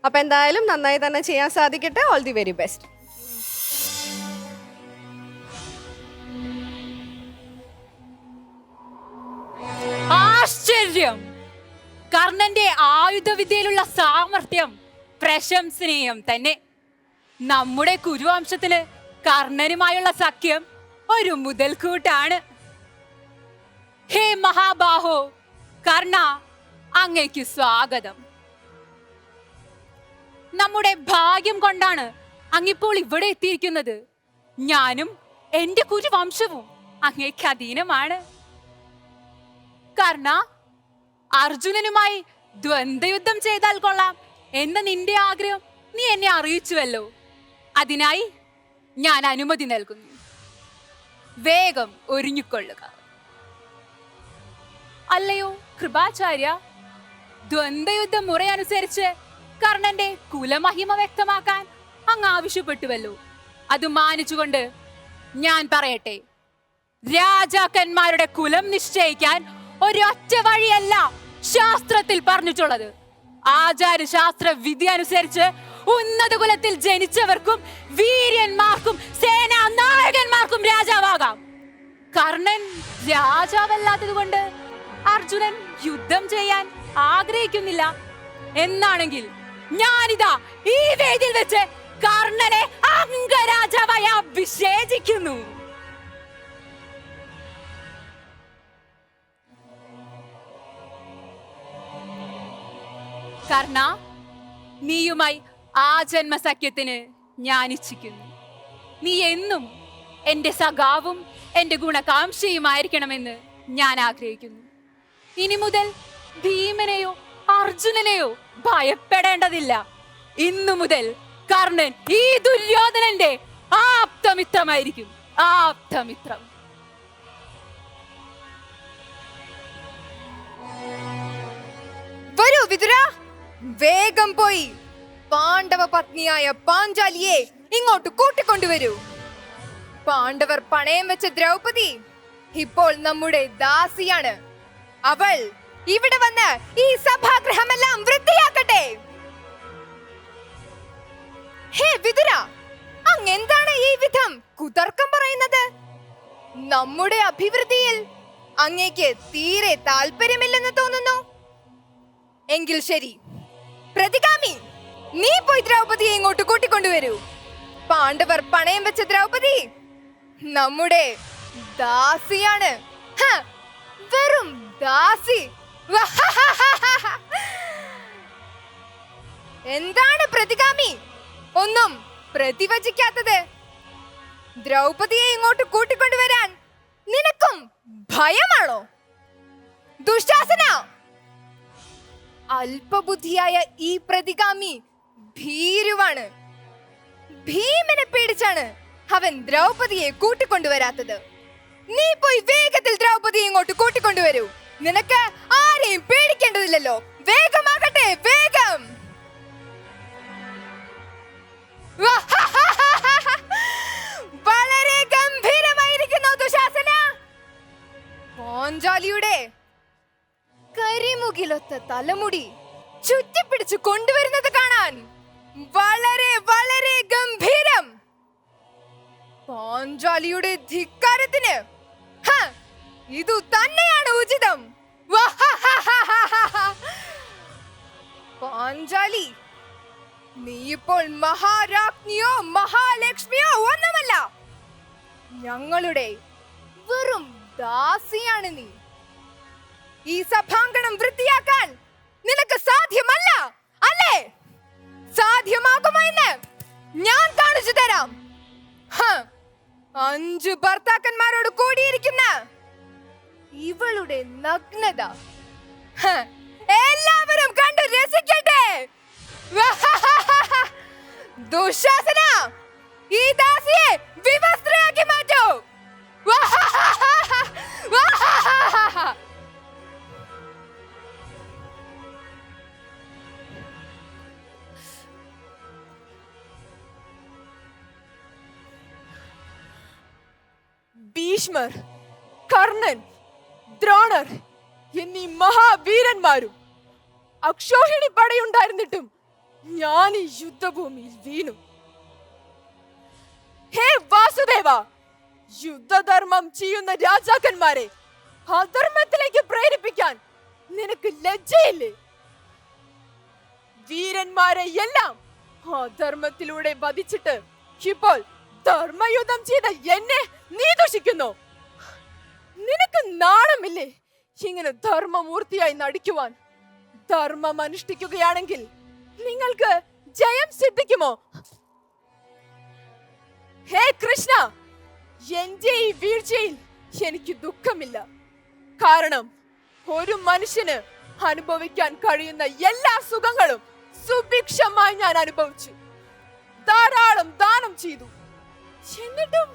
അപ്പൊ എന്തായാലും നന്നായി തന്നെ ചെയ്യാൻ സാധിക്കട്ടെ. All the very best. ആശ്ചര്യം! കർണന്റെ ആയുധവിദ്യയിലുള്ള സാമർത്ഥ്യം പ്രശംസനീയം തന്നെ. നമ്മുടെ കുരുവംശത്തില് കർണനുമായുള്ള സഖ്യം ഒരു മുതൽക്കൂട്ടാണ്. ഹേ മഹാബാഹോ, കർണ, അങ്ങേക്ക് സ്വാഗതം. നമ്മുടെ ഭാഗ്യം കൊണ്ടാണ് അങ്ങിപ്പോൾ ഇവിടെ എത്തിയിരിക്കുന്നത്. ഞാനും എന്റെ കുരുവംശവും അങ്ങേക്ക് അധീനമാണ്. കർണ, അർജുനനുമായി ദ്വന്ദ്വയുദ്ധം ചെയ്താൽ കൊള്ളാം എന്ന നിന്റെ ആഗ്രഹം നീ എന്നെ അറിയിച്ചുവല്ലോ. അതിനായി ഞാൻ അനുമതി നൽകുന്നു. വേഗം ഒരുങ്ങിക്കൊള്ളുക. അല്ലയോ കൃപാചാര്യ, ദ്വന്ദ്വയുദ്ധ മുറയനുസരിച്ച് കർണന്റെ കുലമഹിമ വ്യക്തമാക്കാൻ അങ്ങ് ആവശ്യപ്പെട്ടുവല്ലോ. അത് മാനിച്ചുകൊണ്ട് ഞാൻ പറയട്ടെ, രാജാക്കന്മാരുടെ കുലം നിശ്ചയിക്കാൻ ഒരൊറ്റ വഴിയല്ല ശാസ്ത്രത്തിൽ പറഞ്ഞിട്ടുള്ളത്. ആചാരശാസ്ത്ര വിധി അനുസരിച്ച് ഉന്നത കുലത്തിൽ ജനിച്ചവർക്കും വീര്യന്മാർക്കും സേനാ നായകന്മാർക്കും രാജാവാകാം. കർണൻ രാജാവല്ലാത്തത് കൊണ്ട് അർജുനൻ യുദ്ധം ചെയ്യാൻ ആഗ്രഹിക്കുന്നില്ല എന്നാണെങ്കിൽ ഞാനിതാ ഈ വേദിയിൽ വെച്ച് കർണനെ അംഗരാജാവായി അഭിഷേചിക്കുന്നു. കർണ, നീയുമായി ആ ജന്മസഖ്യത്തിന് ഞാൻ ഇച്ഛിക്കുന്നു. നീ എന്നും എന്റെ സഖാവും എന്റെ ഗുണകാംക്ഷയുമായിരിക്കണമെന്ന് ഞാൻ ആഗ്രഹിക്കുന്നു. ഇനി മുതൽ ഭീമനെയോ അർജുനനെയോ ഭയപ്പെടേണ്ടതില്ല. ഇന്നു മുതൽ കർണൻ ഈ ദുര്യോധനന്റെ ആപ്തമിത്രമായിരിക്കും. ആപ്തമിത്രം. വരൂ വിതുര, വേഗം പോയി പാണ്ഡവ പത്നിയായ പാഞ്ചാലിയെ ഇങ്ങോട്ട് കൂട്ടിക്കൊണ്ടുവരൂ. പാണ്ഡവർ പണയം വെച്ച ദ്രൗപദി ഇപ്പോൾ നമ്മുടെ ദാസിയാണ്. അവൾ ഇവിടെ വന്ന് ഈ സഭാഗൃഹമെല്ലാം വൃത്തിയാക്കട്ടെ. ഹേ വിതുര, അങ്ങെന്താണ് ഈ വിധം കുതർക്കം പറയുന്നത്? നമ്മുടെ അഭിവൃദ്ധിയിൽ അങ്ങേക്ക് തീരെ താല്പര്യമില്ലെന്ന് തോന്നുന്നു. എങ്കിൽ ശരി, പ്രതിഗാമി, നീ പോയി ദ്രൗപദിയെ ഇങ്ങോട്ട് കൂട്ടിക്കൊണ്ടുവരൂ. പാണ്ഡവർ പണയം വെച്ച ദ്രൗപദി നമ്മുടെ ദാസിയാണ്. വെറും ദാസി. എന്താണ് പ്രതിഗാമി ഒന്നും പ്രതിവചിക്കാത്തത്? ദ്രൗപദിയെ ഇങ്ങോട്ട് കൂട്ടിക്കൊണ്ടുവരാൻ നിനക്കും ഭയമാണോ? ദുശാസന, അല്പബുദ്ധിയായ ഈ പ്രതിഗാമി ഭീരുവാണ്. ഭീമനെ പേടിച്ചാണ് അവൻ ദ്രൗപദിയെ കൂട്ടിക്കൊണ്ടുവരാത്തത്. നീ പോയി വേഗത്തിൽ ദ്രൗപദിയെ ഇങ്ങോട്ട് കൂട്ടിക്കൊണ്ടുവരൂ. നിനക്ക് ആരെയും പേടിക്കേണ്ടതില്ലല്ലോ. വേഗമാകട്ടെ, വേഗം. വളരെ ഗംഭീരമായിരിക്കുന്നു ദുശാസന. പാഞ്ചാലിയുടെ കരിമുകിലൊത്ത തലമുടി ചുറ്റിപ്പിടിച്ചു കൊണ്ടുവരുന്നത് കാണാൻ വളരെ വളരെ ഗംഭീരം. പാഞ്ചാലിയുടെ ധിക്കാരത്തിന് ഇതു തന്നെയാണ് ഉചിതം. പാഞ്ചാലി, നീ ഇപ്പോൾ മഹാരാജ്ഞിയോ മഹാലക്ഷ്മിയോ ഒന്നുമല്ല. ഞങ്ങളുടെ വെറും ദാസിയാണ് നീ. ഈ സഭാങ്കണം വൃത്തിയാക്കാൻ നിനക്ക് സാധ്യമല്ല, അല്ലേ? സാധ്യമാകുമോ എന്ന് ഞാൻ കാണിച്ചു തരാം. 5 ഭർത്താക്കന്മാരോട് കൂടിയിരിക്കുന്ന ഇവളുടെ നഗ്നത എല്ലാവരും കണ്ടു രസിക്കട്ടെ. ദുശാസന, ഈ ദാസിയെ വിവസ്ത്രയാക്കി മാറ്റൂ. ഭീഷ്മർ, കർണൻ, ദ്രോണർ എന്നീ മഹാവീരന്മാരും അക്ഷോഹിണി പടയുണ്ടായിരുന്നിട്ടും ഞാൻ ഈ യുദ്ധഭൂമിയിൽ വീണു. ഹേ വാസുദേവ, യുദ്ധധർമ്മം ചെയ്യുന്ന രാജാക്കന്മാരെ അധർമ്മത്തിലേക്ക് പ്രേരിപ്പിക്കാൻ നിനക്ക് ലജ്ജയില്ലേ? വീരന്മാരെ എല്ലാം അധർമ്മത്തിലൂടെ വധിച്ചിട്ട് ഇപ്പോൾ ധർമ്മയുദ്ധം ചെയ്ത എന്നെ നീ ദുഷിക്കുന്നു. നിനക്ക് നാണമില്ലേ ഇങ്ങനെ ധർമ്മമൂർത്തിയായി നടിക്കുവാൻ? ധർമ്മം അനുഷ്ഠിക്കുകയാണെങ്കിൽ നിങ്ങൾക്ക് ജയം സിദ്ധിക്കുമോ? ഹേ കൃഷ്ണ, എന്റെ ഈ വീഴ്ചയിൽ എനിക്ക് ദുഃഖമില്ല. കാരണം ഒരു മനുഷ്യന് അനുഭവിക്കാൻ കഴിയുന്ന എല്ലാ സുഖങ്ങളും സുഭിക്ഷമായി ഞാൻ അനുഭവിച്ചു. ധാരാളം ദാനം ചെയ്തു. എന്നിട്ടും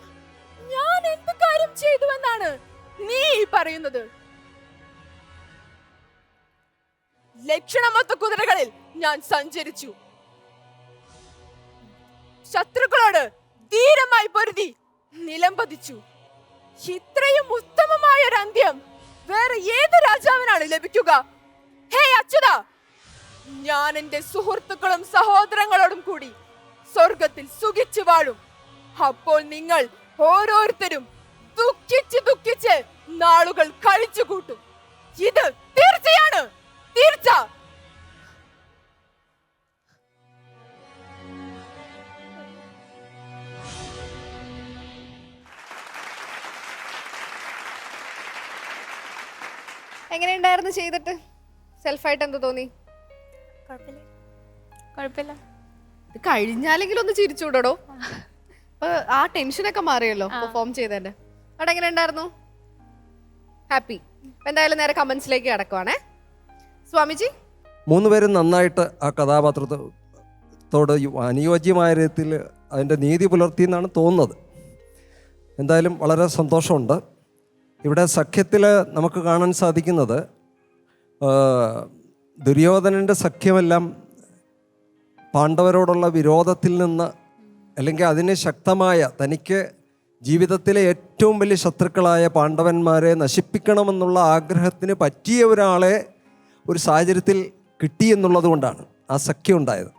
ഞാൻ എന്ത് കാര്യം ചെയ്തു എന്നാണ് നീ പറയുന്നത്? ലക്ഷണമൊത്ത കുതിരകളിൽ ഞാൻ സഞ്ചരിച്ചു. ശത്രുക്കളോട് ധീരമായി പൊരുതി നിലംപതിച്ചു. ഇത്രയും ഉത്തമമായ ഒരു അന്ത്യം വേറെ ഏത് രാജാവിനാണ് ലഭിക്കുക? ഹേ അച്യുത, ഞാൻ എന്റെ സുഹൃത്തുക്കളും സഹോദരങ്ങളോടും കൂടി സ്വർഗത്തിൽ സുഖിച്ചു വാഴും. അപ്പോൾ നിങ്ങൾ ഓരോരുത്തരും ദുഃഖിച്ച് ദുഃഖിച്ച് നാളുകൾ കഴിച്ചു കൂട്ടും. ഇത് തീർച്ചയാണ്, തീർച്ച. എങ്ങനെയുണ്ടായിരുന്നു ചെയ്തിട്ട്? സെൽഫായിട്ട് എന്ത് തോന്നി? കുഴപ്പമില്ല. ഇത് കഴിഞ്ഞാലെങ്കിലും ഒന്ന് ചിരിച്ചുകൂടോ? അപ്പൊ ആ ടെൻഷനൊക്കെ മാറിയല്ലോ പെർഫോം ചെയ്തതിന്റെ. അവിടെ എങ്ങനെ ഉണ്ടായിരുന്നു? ഹാപ്പി? എന്തായാലും നേരെ കമന്റ്സിലേക്ക് കിടക്കുവാണേ. സ്വാമിജി, 3 പേരും നന്നായിട്ട് ആ കഥാപാത്രത്തോട് അനുയോജ്യമായ രീതിയിൽ അതിൻ്റെ നീതി പുലർത്തി എന്നാണ് തോന്നുന്നത്. എന്തായാലും വളരെ സന്തോഷമുണ്ട്. ഇവിടെ സഖ്യത്തിൽ നമുക്ക് കാണാൻ സാധിക്കുന്നത് ദുര്യോധനൻ്റെ സഖ്യമെല്ലാം പാണ്ഡവരോടുള്ള വിരോധത്തിൽ നിന്ന്, അല്ലെങ്കിൽ അതിന് ശക്തമായ തനിക്ക് ജീവിതത്തിലെ ഏറ്റവും വലിയ ശത്രുക്കളായ പാണ്ഡവന്മാരെ നശിപ്പിക്കണമെന്നുള്ള ആഗ്രഹത്തിന് പറ്റിയ ഒരാളെ ഒരു സാഹചര്യത്തിൽ കിട്ടിയെന്നുള്ളത് കൊണ്ടാണ് ആ സഖ്യം ഉണ്ടായത്.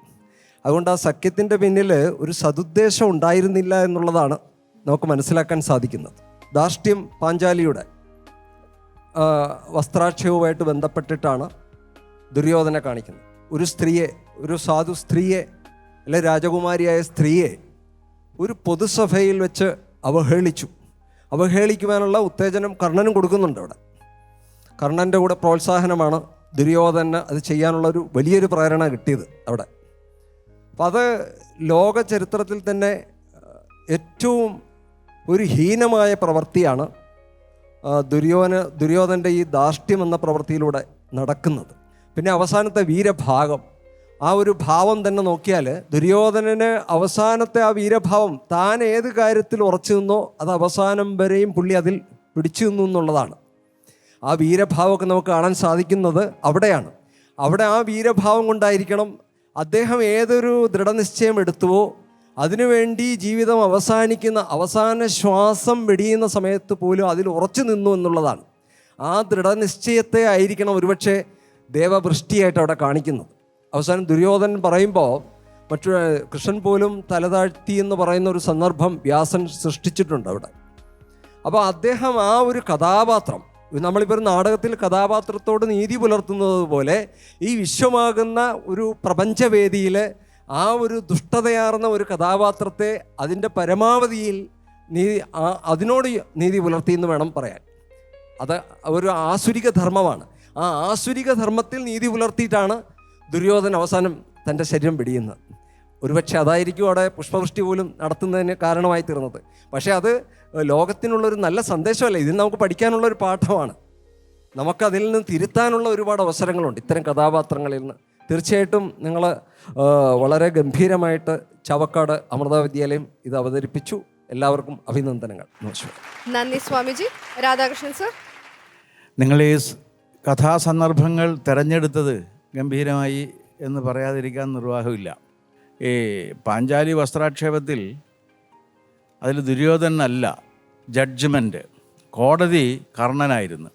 അതുകൊണ്ട് ആ സഖ്യത്തിൻ്റെ പിന്നിൽ ഒരു സതുദ്ദേശം ഉണ്ടായിരുന്നില്ല എന്നുള്ളതാണ് നമുക്ക് മനസ്സിലാക്കാൻ സാധിക്കുന്നത്. ധാർഷ്ട്യം പാഞ്ചാലിയുടെ വസ്ത്രാക്ഷയവുമായിട്ട് ബന്ധപ്പെട്ടിട്ടാണ് ദുര്യോധനെ കാണിക്കുന്നത്. ഒരു സ്ത്രീയെ, ഒരു സാധു സ്ത്രീയെ, അല്ലെ രാജകുമാരിയായ സ്ത്രീയെ ഒരു പൊതുസഭയിൽ വെച്ച് അവഹേളിക്കുവാനുള്ള ഉത്തേജനം കർണനും കൊടുക്കുന്നുണ്ട്. അവിടെ കർണൻ്റെ കൂടെ പ്രോത്സാഹനമാണ് ദുര്യോധനന് അത് ചെയ്യാനുള്ളൊരു വലിയൊരു പ്രേരണ കിട്ടിയത് അവിടെ. അപ്പം അത് ലോക ചരിത്രത്തിൽ തന്നെ ഏറ്റവും ഒരു ഹീനമായ പ്രവൃത്തിയാണ് ദുര്യോധൻ്റെ ഈ ധാർഷ്ട്യം എന്ന പ്രവൃത്തിയിലൂടെ നടക്കുന്നത്. പിന്നെ അവസാനത്തെ വീരഭാഗം, ആ ഒരു ഭാവം തന്നെ നോക്കിയാൽ ദുര്യോധനന് അവസാനത്തെ ആ വീരഭാവം, താൻ ഏത് കാര്യത്തിൽ ഉറച്ചു നിന്നോ അത് അവസാനം വരെയും പുള്ളി അതിൽ പിടിച്ചു നിന്നു എന്നുള്ളതാണ്. ആ വീരഭാവമൊക്കെ നമുക്ക് കാണാൻ സാധിക്കുന്നത് അവിടെയാണ്. അവിടെ ആ വീരഭാവം കൊണ്ടായിരിക്കണം അദ്ദേഹം ഏതൊരു ദൃഢനിശ്ചയം എടുത്തുവോ അതിനുവേണ്ടി ജീവിതം അവസാനിക്കുന്ന അവസാന ശ്വാസം വെടിയുന്ന സമയത്ത് പോലും അതിൽ ഉറച്ചു നിന്നു എന്നുള്ളതാണ്. ആ ദൃഢനിശ്ചയത്തെ ആയിരിക്കണം ഒരുപക്ഷെ ദേവവൃഷ്ടിയായിട്ട് അവിടെ കാണിക്കുന്നത്. അവസാനം ദുര്യോധനൻ പറയുമ്പോൾ കൃഷ്ണൻ പോലും തലതാഴ്ത്തി എന്ന് പറയുന്ന ഒരു സന്ദർഭം വ്യാസൻ സൃഷ്ടിച്ചിട്ടുണ്ട് അവിടെ. അപ്പോൾ അദ്ദേഹം ആ ഒരു കഥാപാത്രം, നമ്മളിപ്പോൾ ഒരു നാടകത്തിൽ കഥാപാത്രത്തോട് നീതി പുലർത്തുന്നത് പോലെ ഈ വിശ്വമാകുന്ന ഒരു പ്രപഞ്ചവേദിയിൽ ആ ഒരു ദുഷ്ടതയാർന്ന ഒരു കഥാപാത്രത്തെ അതിൻ്റെ പരമാവധിയിൽ അതിനോട് നീതി പുലർത്തി എന്ന് വേണം പറയാൻ. അത് ഒരു ആസുരിക ധർമ്മമാണ്. ആ ആസുരിക ധർമ്മത്തിൽ നീതി പുലർത്തിയിട്ടാണ് ദുര്യോധന അവസാനം തൻ്റെ ശരീരം വെടിയുന്നത്. ഒരുപക്ഷെ അതായിരിക്കും അവിടെ പുഷ്പവൃഷ്ടി പോലും നടത്തുന്നതിന് കാരണമായി തീർന്നത്. പക്ഷേ അത് ലോകത്തിനുള്ളൊരു നല്ല സന്ദേശമല്ല, ഇതിൽ നമുക്ക് പഠിക്കാനുള്ളൊരു പാഠമാണ്. നമുക്കതിൽ നിന്ന് തിരുത്താനുള്ള ഒരുപാട് അവസരങ്ങളുണ്ട് ഇത്തരം കഥാപാത്രങ്ങളിൽ നിന്ന്. തീർച്ചയായിട്ടും നിങ്ങൾ വളരെ ഗംഭീരമായിട്ട് ചാവക്കാട് അമൃത വിദ്യാലയം ഇത് അവതരിപ്പിച്ചു. എല്ലാവർക്കും അഭിനന്ദനങ്ങൾ. നമസ്കാരം. നന്ദി സ്വാമിജി. രാധാകൃഷ്ണൻ സർ, നിങ്ങൾ ഈ കഥാസന്ദർഭങ്ങൾ തിരഞ്ഞെടുത്തത് ഗംഭീരമായി എന്ന് പറയാതിരിക്കാൻ നിർവാഹമില്ല. ഈ പാഞ്ചാലി വസ്ത്രാക്ഷേപത്തിൽ അതിൽ ദുര്യോധനല്ല ജഡ്ജ്മെൻറ്റ്, കോടതി കർണനായിരുന്നു.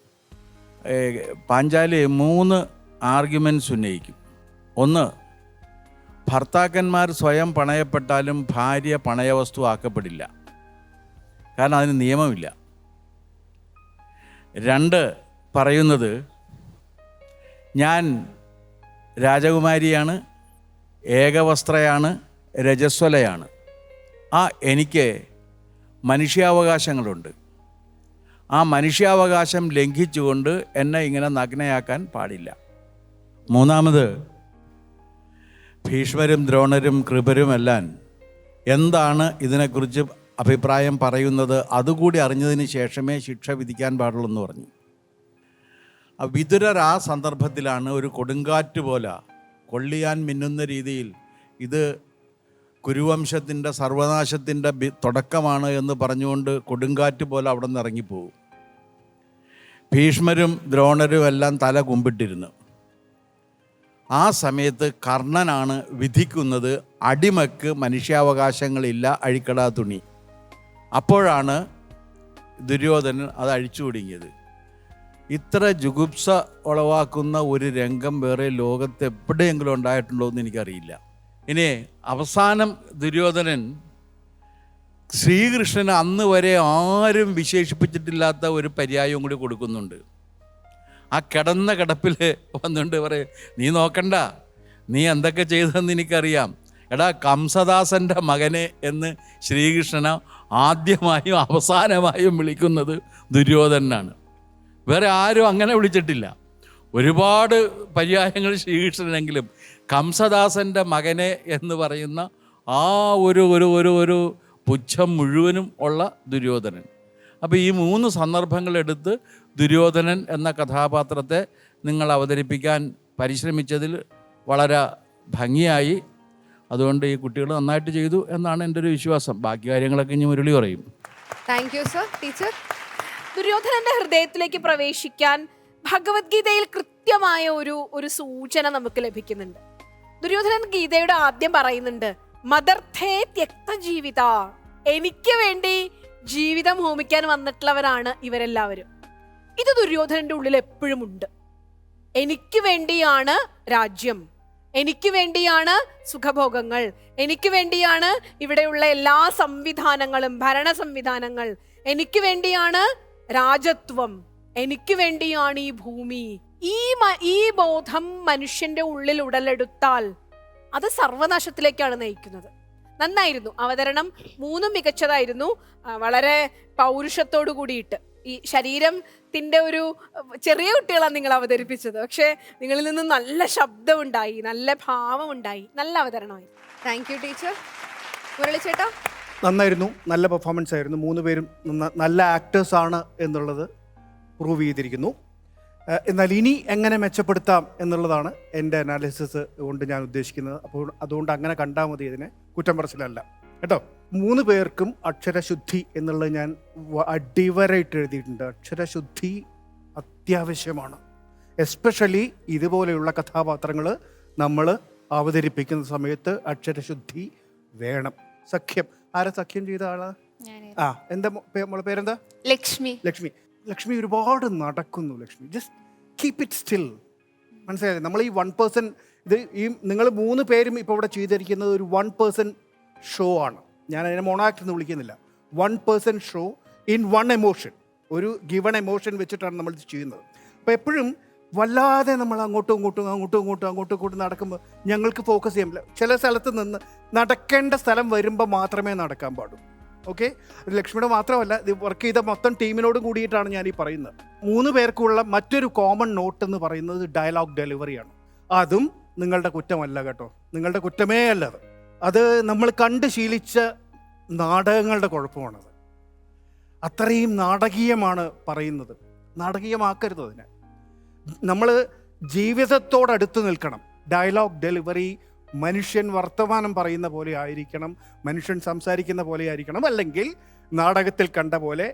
പാഞ്ചാലി 3 ആർഗ്യുമെൻറ്റ്സ് ഉന്നയിക്കും. ഒന്ന്, ഭർത്താക്കന്മാർ സ്വയം പണയപ്പെട്ടാലും ഭാര്യ പണയവസ്തു ആക്കപ്പെടില്ല, കാരണം അതിന് നിയമമില്ല. 2 പറയുന്നത്, ഞാൻ രാജകുമാരിയാണ്, ഏകവസ്ത്രയാണ്, രജസ്വലയാണ്, എനിക്ക് മനുഷ്യാവകാശങ്ങളുണ്ട്, ആ മനുഷ്യാവകാശം ലംഘിച്ചുകൊണ്ട് എന്നെ ഇങ്ങനെ നഗ്നയാക്കാൻ പാടില്ല. 3, ഭീഷ്മരും ദ്രോണരും കൃപരുമെല്ലാം എന്താണ് ഇതിനെക്കുറിച്ച് അഭിപ്രായം പറയുന്നത് അതുകൂടി അറിഞ്ഞതിന് ശേഷമേ ശിക്ഷ വിധിക്കാൻ പാടുള്ളൂ എന്ന് പറഞ്ഞു. വിതുരർ ആ സന്ദർഭത്തിലാണ് ഒരു കൊടുങ്കാറ്റ് പോലെ കൊള്ളിയാൻ മിന്നുന്ന രീതിയിൽ ഇത് കുരുവംശത്തിൻ്റെ സർവനാശത്തിൻ്റെ തുടക്കമാണ് എന്ന് പറഞ്ഞുകൊണ്ട് കൊടുങ്കാറ്റ് പോലെ അവിടെ നിന്ന് ഇറങ്ങിപ്പോകും. ഭീഷ്മരും ദ്രോണരും എല്ലാം തല കുമ്പിട്ടിരുന്നു. ആ സമയത്ത് കർണനാണ് വിധിക്കുന്നത്, അടിമക്ക് മനുഷ്യാവകാശങ്ങളില്ല, അഴിക്കടാ തുണി. അപ്പോഴാണ് ദുര്യോധനൻ അത് അഴിച്ചു ഒടുങ്ങിയത്. ഇത്ര ജുഗുപ്സ ഉളവാക്കുന്ന ഒരു രംഗം വേറെ ലോകത്ത് എവിടെയെങ്കിലും ഉണ്ടായിട്ടുണ്ടോ എന്ന് എനിക്കറിയില്ല. ഇനി അവസാനം ദുര്യോധനൻ ശ്രീകൃഷ്ണന് അന്ന് വരെ ആരും വിശേഷിപ്പിച്ചിട്ടില്ലാത്ത ഒരു പര്യായവും കൂടി കൊടുക്കുന്നുണ്ട്. ആ കിടന്ന കിടപ്പിൽ വന്നുകൊണ്ട് പറയും, നീ നോക്കണ്ട, നീ എന്തൊക്കെ ചെയ്തതെന്ന് എനിക്കറിയാം. എടാ കംസദാസൻ്റെ മകനെ എന്ന് ശ്രീകൃഷ്ണനെ ആദ്യമായും അവസാനമായും വിളിക്കുന്നത് ദുര്യോധനാണ്. വേറെ ആരും അങ്ങനെ വിളിച്ചിട്ടില്ല. ഒരുപാട് പര്യായങ്ങൾ ശ്രീകൃഷ്ണനെങ്കിലും കംസദാസൻ്റെ മകനെ എന്ന് പറയുന്ന ആ ഒരു പുച്ഛം മുഴുവനും ഉള്ള ദുര്യോധനൻ. അപ്പോൾ ഈ 3 സന്ദർഭങ്ങളെടുത്ത് ദുര്യോധനൻ എന്ന കഥാപാത്രത്തെ നിങ്ങൾ അവതരിപ്പിക്കാൻ പരിശ്രമിച്ചതിൽ വളരെ ഭംഗിയായി. അതുകൊണ്ട് ഈ കുട്ടികൾ നന്നായിട്ട് ചെയ്തു എന്നാണ് എൻ്റെ ഒരു വിശ്വാസം. ബാക്കി കാര്യങ്ങളൊക്കെ ഇനി മുരളി പറയും. Thank you sir. ടീച്ചർ, ദുര്യോധനന്റെ ഹൃദയത്തിലേക്ക് പ്രവേശിക്കാൻ ഭഗവത്ഗീതയിൽ കൃത്യമായ ഒരു സൂചന നമുക്ക് ലഭിക്കുന്നുണ്ട്. ദുര്യോധനൻ ഗീതയുടെ ആദ്യം പറയുന്നുണ്ട്, മദർത്ഥേ ത്യക്ത ജീവിത, എനിക്ക് വേണ്ടി ജീവിതം ഹോമിക്കാൻ വന്നിട്ടുള്ളവരാണ് ഇവരെല്ലാവരും. ഇത് ദുര്യോധനന്റെ ഉള്ളിൽ എപ്പോഴും ഉണ്ട്. എനിക്ക് വേണ്ടിയാണ് രാജ്യം, എനിക്ക് വേണ്ടിയാണ് സുഖഭോഗങ്ങൾ, എനിക്ക് വേണ്ടിയാണ് ഇവിടെയുള്ള എല്ലാ സംവിധാനങ്ങളും, ഭരണ സംവിധാനങ്ങൾ, എനിക്ക് വേണ്ടിയാണ് രാജത്വം, എനിക്ക് വേണ്ടിയാണ് ഈ ഭൂമി. ഈ ബോധം മനുഷ്യന്റെ ഉള്ളിൽ ഉടലെടുത്താൽ അത് സർവനാശത്തിലേക്കാണ് നയിക്കുന്നത്. നന്നായിരുന്നു അവതരണം, 3 മികച്ചതായിരുന്നു. വളരെ പൗരുഷത്തോടു കൂടിയിട്ട് ഈ ശരീരത്തിന്റെ ഒരു ചെറിയ കുട്ടികളാണ് നിങ്ങൾ അവതരിപ്പിച്ചത്. പക്ഷേ നിങ്ങളിൽ നിന്ന് നല്ല ശബ്ദമുണ്ടായി, നല്ല ഭാവമുണ്ടായി, നല്ല അവതരണമായി. Thank you teacher. മുരളി ചേട്ടാ, നന്നായിരുന്നു, നല്ല പെർഫോമൻസ് ആയിരുന്നു. 3 പേരും നല്ല ആക്ടേഴ്സാണ് എന്നുള്ളത് പ്രൂവ് ചെയ്തിരിക്കുന്നു. എന്നാൽ ഇനി എങ്ങനെ മെച്ചപ്പെടുത്താം എന്നുള്ളതാണ് എൻ്റെ അനാലിസിസ് കൊണ്ട് ഞാൻ ഉദ്ദേശിക്കുന്നത്. അപ്പോൾ അതുകൊണ്ട് അങ്ങനെ കണ്ടാൽ മതി, ഇതിനെ കുറ്റം പറച്ചിലല്ല കേട്ടോ. 3 പേർക്കും അക്ഷരശുദ്ധി എന്നുള്ളത് ഞാൻ അടിവരായിട്ട് എഴുതിയിട്ടുണ്ട്. അക്ഷരശുദ്ധി അത്യാവശ്യമാണ്. എസ്പെഷ്യലി ഇതുപോലെയുള്ള കഥാപാത്രങ്ങൾ നമ്മൾ അവതരിപ്പിക്കുന്ന സമയത്ത് അക്ഷരശുദ്ധി വേണം. സഖ്യം, ആരാ സഖ്യം ചെയ്ത ആളാ? എന്താ മോളെ പേരെന്താ? ലക്ഷ്മി. ലക്ഷ്മി. ലക്ഷ്മി ഒരുപാട് നടക്കുന്നു. Lakshmi just keep it still. മനസ്സിലായില്ലേ? നമ്മൾ ഈ 1% ഇത് ഈ നിങ്ങൾ 3 പേരും ഇപ്പോൾ ഇവിടെ ചെയ്തിരിക്കുന്നത് ഒരു 1% ഷോ ആണ്. ഞാൻ അതിനെ മോണോആക്ട് എന്ന് വിളിക്കുന്നില്ല. 1% ഷോ ഇൻ 1 എമോഷൻ. ഒരു ഗിവൺ എമോഷൻ വെച്ചിട്ടാണ് നമ്മൾ ഇത് ചെയ്യുന്നത്. അപ്പോൾ എപ്പോഴും വല്ലാതെ നമ്മൾ അങ്ങോട്ടും ഇങ്ങോട്ടും നടക്കുമ്പോൾ ഞങ്ങൾക്ക് ഫോക്കസ് ചെയ്യാൻ പറ്റില്ല. ചില സ്ഥലത്ത് നിന്ന് നടക്കേണ്ട സ്ഥലം വരുമ്പോൾ മാത്രമേ നടക്കാൻ പാടൂ. ഓക്കെ, ലക്ഷ്മിയുടെ മാത്രമല്ല, ഇത് വർക്ക് ചെയ്ത മൊത്തം ടീമിനോട് കൂടിയിട്ടാണ് ഞാൻ ഈ പറയുന്നത്. 3 പേർക്കുള്ള മറ്റൊരു കോമൺ നോട്ട് എന്ന് പറയുന്നത് ഡയലോഗ് ഡെലിവറിയാണ്. അതും നിങ്ങളുടെ കുറ്റമല്ല കേട്ടോ, നിങ്ങളുടെ കുറ്റമേ അല്ലത്. അത് നമ്മൾ കണ്ട് ശീലിച്ച നാടകങ്ങളുടെ കുഴപ്പമാണത്. അത്രയും നാടകീയമാണ് പറയുന്നത്. നാടകീയമാക്കരുത് അതിനെ. നമ്മൾ ജീവിതത്തോടടുത്ത് നിൽക്കണം. ഡയലോഗ് ഡെലിവറി മനുഷ്യൻ വർത്തമാനം പറയുന്ന പോലെ ആയിരിക്കണം, മനുഷ്യൻ സംസാരിക്കുന്ന പോലെ ആയിരിക്കണം. അല്ലെങ്കിൽ നാടകത്തിൽ കണ്ട പോലെ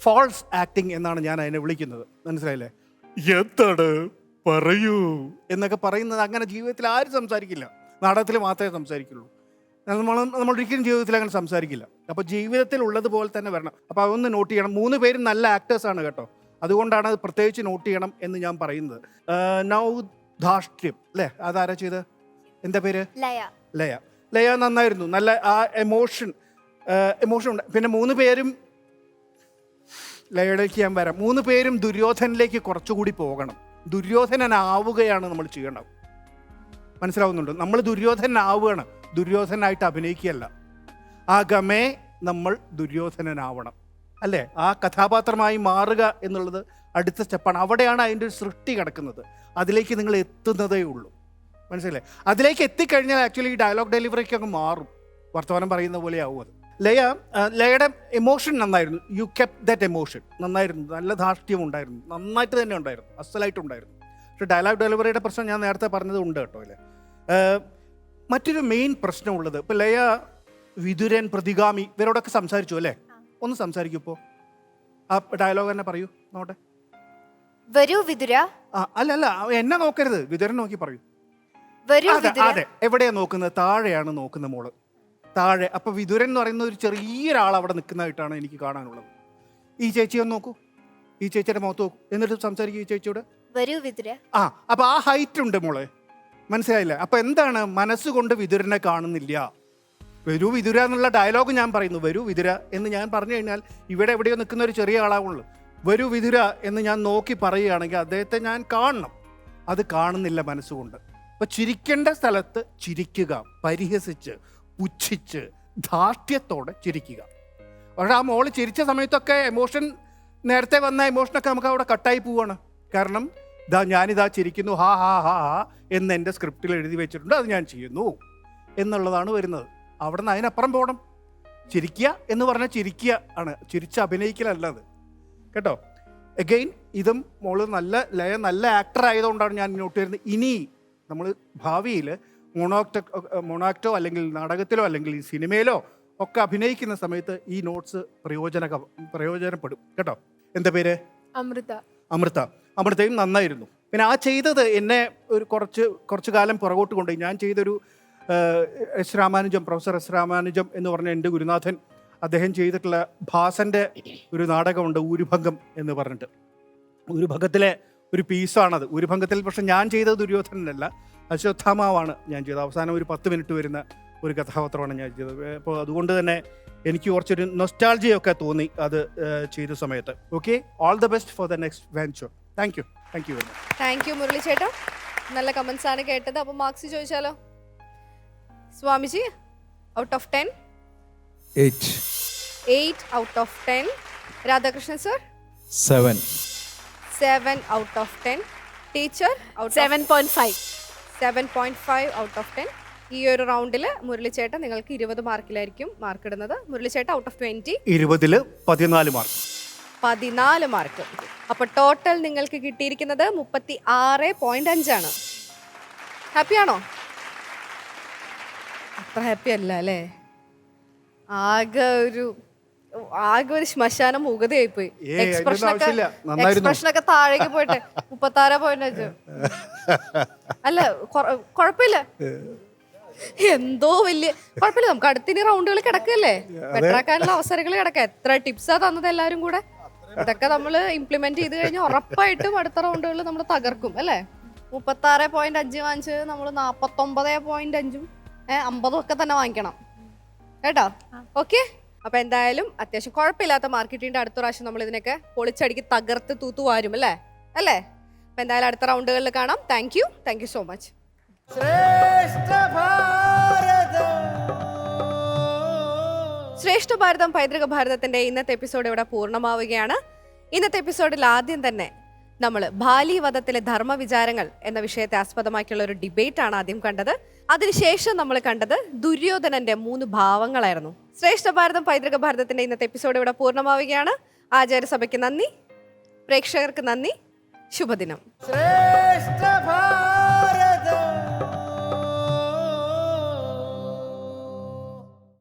ഫാൾസ് ആക്ടിങ് എന്നാണ് ഞാൻ അതിനെ വിളിക്കുന്നത്. മനസ്സിലായില്ലേ? എന്താണ് പറയൂ എന്നൊക്കെ പറയുന്നത് അങ്ങനെ ജീവിതത്തിൽ ആരും സംസാരിക്കില്ല, നാടകത്തിൽ മാത്രമേ സംസാരിക്കുള്ളൂ. നമ്മൾ ഒരിക്കലും ജീവിതത്തിൽ അങ്ങനെ സംസാരിക്കില്ല. അപ്പോൾ ജീവിതത്തിൽ ഉള്ളതുപോലെ തന്നെ വരണം. അപ്പോൾ അതൊന്ന് നോട്ട് ചെയ്യണം. 3 പേരും നല്ല ആക്ടേഴ്സാണ് കേട്ടോ, അതുകൊണ്ടാണ് അത് പ്രത്യേകിച്ച് നോട്ട് ചെയ്യണം എന്ന് ഞാൻ പറയുന്നത്. നൗധാഷ്ട്യം അല്ലേ, അതാരാ ചെയ്ത്? എന്താ പേര്? ലയ നന്നായിരുന്നു. നല്ല ആ എമോഷൻ ഉണ്ട്. പിന്നെ 3 പേരും ലയയിലേക്ക് ഞാൻ വരാം. 3 പേരും ദുര്യോധനിലേക്ക് കുറച്ചുകൂടി പോകണം. ദുര്യോധനനാവുകയാണ് നമ്മൾ ചെയ്യണം. മനസ്സിലാവുന്നുണ്ടോ? നമ്മൾ ദുര്യോധനാവുകയാണ്, ദുര്യോധനായിട്ട് അഭിനയിക്കുകയല്ല. ആഗമേ നമ്മൾ ദുര്യോധനനാവണം അല്ലേ? ആ കഥാപാത്രമായി മാറുക എന്നുള്ളത് അടുത്ത സ്റ്റെപ്പാണ്. അവിടെയാണ് അതിൻ്റെ ഒരു സൃഷ്ടി കിടക്കുന്നത്. അതിലേക്ക് നിങ്ങൾ എത്തുന്നതേ ഉള്ളൂ. മനസ്സിലായില്ലേ? അതിലേക്ക് എത്തിക്കഴിഞ്ഞാൽ ആക്ച്വലി ഈ ഡയലോഗ് ഡെലിവറിക്ക് അങ്ങ് മാറും, വർത്തമാനം പറയുന്ന പോലെ ആവും അത്. ലയയുടെ എമോഷൻ നന്നായിരുന്നു. You kept that emotion. നന്നായിരുന്നു, നല്ല ധാർഷ്ട്യം ഉണ്ടായിരുന്നു, നന്നായിട്ട് തന്നെ ഉണ്ടായിരുന്നു, അസലായിട്ടുണ്ടായിരുന്നു. പക്ഷേ ഡയലോഗ് ഡെലിവറിയുടെ പ്രശ്നം ഞാൻ നേരത്തെ പറഞ്ഞത് ഉണ്ട് കേട്ടോ അല്ലേ. മറ്റൊരു മെയിൻ പ്രശ്നമുള്ളത്, ഇപ്പോൾ ലയ, വിതുരൻ, പ്രതിഗാമി ഇവരോടൊക്കെ സംസാരിച്ചു അല്ലേ? ഒന്ന് സംസാരിക്കൂ ഇപ്പോൾ. ആ ഡയലോഗ് തന്നെ പറയൂ നോട്ടെ. വരൂ വിതുര. അല്ല എന്നെ നോക്കരുത്, വിതുരൻ നോക്കി പറയൂ. അതെ, എവിടെയാ നോക്കുന്നത്? താഴെയാണ് നോക്കുന്നത് മോള്, താഴെ. അപ്പൊ വിതുരൻ എന്ന് പറയുന്ന ഒരു ചെറിയൊരാൾ അവിടെ നിൽക്കുന്നതായിട്ടാണ് എനിക്ക് കാണാനുള്ളത്. ഈ ചേച്ചി ഒന്ന് നോക്കൂ, ഈ ചേച്ചിയുടെ മുഖത്ത് നോക്കൂ, എന്നിട്ട് സംസാരിക്കും ഈ ചേച്ചിയോട്. വരൂ വിതുര. അപ്പൊ ആ ഹൈറ്റ് ഉണ്ട് മോളെ, മനസ്സിലായില്ല? അപ്പൊ എന്താണ്, മനസ്സുകൊണ്ട് വിതുരനെ കാണുന്നില്ല. വരൂ വിതുര എന്നുള്ള ഡയലോഗ് ഞാൻ പറയുന്നു. വരൂ വിതുര എന്ന് ഞാൻ പറഞ്ഞു കഴിഞ്ഞാൽ ഇവിടെ എവിടെയോ നിൽക്കുന്ന ഒരു ചെറിയ ആളാവുള്ളൂ. വരൂ വിതുര എന്ന് ഞാൻ നോക്കി പറയുകയാണെങ്കിൽ അദ്ദേഹത്തെ ഞാൻ കാണണം. അത് കാണുന്നില്ല മനസ്സുകൊണ്ട്. അപ്പൊ ചിരിക്കേണ്ട സ്ഥലത്ത് ചിരിക്കുക, പരിഹസിച്ച് പുച്ഛിച്ച് ധാർഷ്ട്യത്തോടെ ചിരിക്കുക. പക്ഷെ ആ മോള് ചിരിച്ച സമയത്തൊക്കെ എമോഷൻ, നേരത്തെ വന്ന എമോഷനൊക്കെ നമുക്ക് അവിടെ കട്ടായി പോവാണ്. കാരണം ഞാനിതാ ചിരിക്കുന്നു, ഹാ ഹാ ഹാ ഹാ എന്ന് എൻ്റെ സ്ക്രിപ്റ്റിൽ എഴുതി വെച്ചിട്ടുണ്ട്, അത് ഞാൻ ചെയ്യുന്നു എന്നുള്ളതാണ് വരുന്നത്. അവിടെ നിന്ന് അതിനപ്പുറം പോകണം. ചിരിക്കുക എന്ന് പറഞ്ഞാൽ ചിരിക്കുക ആണ്, ചിരിച്ച് അഭിനയിക്കലല്ല അത് കേട്ടോ. എഗെയിൻ ഇതും മോള് ലയ നല്ല ആക്ടർ ആയതുകൊണ്ടാണ് ഞാൻ നോട്ട് ചെയ്യുന്നത്. ഇനി നമ്മൾ ഭാവിയിൽ മൊണാക്ടോ അല്ലെങ്കിൽ നാടകത്തിലോ അല്ലെങ്കിൽ സിനിമയിലോ ഒക്കെ അഭിനയിക്കുന്ന സമയത്ത് ഈ നോട്ട്സ് പ്രയോജനപ്പെടും കേട്ടോ. എന്താ പേര്? അമൃതയും നന്നായിരുന്നു. പിന്നെ ആ ചെയ്തത് എന്നെ ഒരു കുറച്ച് കാലം പുറകോട്ട് കൊണ്ടുപോയി. ഞാൻ ചെയ്തൊരു പ്രൊഫസർ എസ് രാമാനുജം എന്ന് പറഞ്ഞ എൻ്റെ ഗുരുനാഥൻ, അദ്ദേഹം ചെയ്തിട്ടുള്ള ഭാസൻ്റെ ഒരു നാടകമുണ്ട്, ഊരുഭംഗം എന്ന് പറഞ്ഞിട്ട്. ഊരുഭംഗത്തിലെ ഒരു പീസാണത്. ഊരുഭംഗത്തിൽ പക്ഷെ ഞാൻ ചെയ്തത് ദുര്യോധനനല്ല, അശ്വത്ഥാമാവാണ് ഞാൻ ചെയ്തത്. അവസാനം ഒരു 10 മിനിറ്റ് വരുന്ന ഒരു കഥാപാത്രമാണ് ഞാൻ ചെയ്തത്. അപ്പോൾ അതുകൊണ്ട് തന്നെ എനിക്ക് കുറച്ചൊരു നൊസ്റ്റാൾജിയൊക്കെ തോന്നി അത് ചെയ്ത സമയത്ത്. Okay, all the best for the next venture. Thank you very much. Thank you Murali ചേട്ടാ, നല്ല കമന്റ്സ് ആണ് കേട്ടത്. അപ്പോൾ മാർക്സ് ചോദിച്ചാലോ? Swamiji, out of 10? 8 out of 10. Radhakrishnan sir? 7 out of 10. Teacher? 7.5. 7.5 out of 10. ഈ ഒരു റൗണ്ടിൽ മുരളി ചേട്ടൻ നിങ്ങൾക്ക് 20 മാർക്കിലായിരിക്കും മാർക്ക് ഇടുന്നത്. മുരളി ചേട്ടൻ ഔട്ട് ഓഫ് 20 20-ൽ 14 മാർക്ക്. 14 മാർക്ക്. അപ്പൊ ടോട്ടൽ നിങ്ങൾക്ക് കിട്ടിയിരിക്കുന്നത് 36.5 ഹാപ്പിയാണോ? അത്ര ഹാപ്പി അല്ല അല്ലേ? ആകെ ഒരു ശ്മശാന മൂകതയായി പോയി. എക്സ്പ്രഷനൊക്കെ താഴേക്ക് പോയിട്ട് 36.5. അല്ല കുഴപ്പമില്ല, എന്തോ വലിയ കുഴപ്പമില്ല. നമുക്ക് അടുത്തിനി റൗണ്ടുകൾ കിടക്കല്ലേ, ബെറ്ററാക്കാനുള്ള അവസരങ്ങൾ കിടക്കാം. എത്ര ടിപ്സാ തന്നത് എല്ലാവരും കൂടെ. ഇതൊക്കെ നമ്മൾ ഇംപ്ലിമെന്റ് ചെയ്ത് കഴിഞ്ഞാൽ ഉറപ്പായിട്ടും അടുത്ത റൗണ്ടുകളിൽ നമ്മൾ തകർക്കും അല്ലേ? 36.5 വാങ്ങിച്ചത് നമ്മൾ 49.5 50 ഒക്കെ തന്നെ വാങ്ങിക്കണം കേട്ടോ. ഓക്കെ, അപ്പൊ എന്തായാലും അത്യാവശ്യം കുഴപ്പമില്ലാത്ത മാർക്ക് കിട്ടിയിട്ട് അടുത്ത പ്രാവശ്യം നമ്മൾ ഇതിനൊക്കെ പൊളിച്ചടിക്ക് തകർത്ത് തൂത്തുവാരും അല്ലേ? അപ്പൊ എന്തായാലും അടുത്ത റൗണ്ടുകളിൽ കാണാം. Thank you so much. ശ്രേഷ്ഠ ഭാരതം പൈതൃക ഭാരതത്തിന്റെ ഇന്നത്തെ എപ്പിസോഡ് ഇവിടെ പൂർണ്ണമാവുകയാണ്. ഇന്നത്തെ എപ്പിസോഡിൽ ആദ്യം തന്നെ നമ്മൾ ബാലി വധത്തിലെ ധർമ്മവിചാരങ്ങൾ എന്ന വിഷയത്തെ ആസ്പദമാക്കിയുള്ള ഒരു ഡിബേറ്റ് ആണ് ആദ്യം കണ്ടത്. അതിനുശേഷം നമ്മൾ കണ്ടത് ദുര്യോധനന്റെ 3 ഭാവങ്ങളായിരുന്നു. ശ്രേഷ്ഠ ഭാരതം പൈതൃക ഭാരതത്തിന്റെ ഇന്നത്തെ എപ്പിസോഡ് ഇവിടെ പൂർണ്ണമാവുകയാണ്. ആചാര്യസഭയ്ക്ക് നന്ദി, പ്രേക്ഷകർക്ക് നന്ദി, ശുഭദിനം.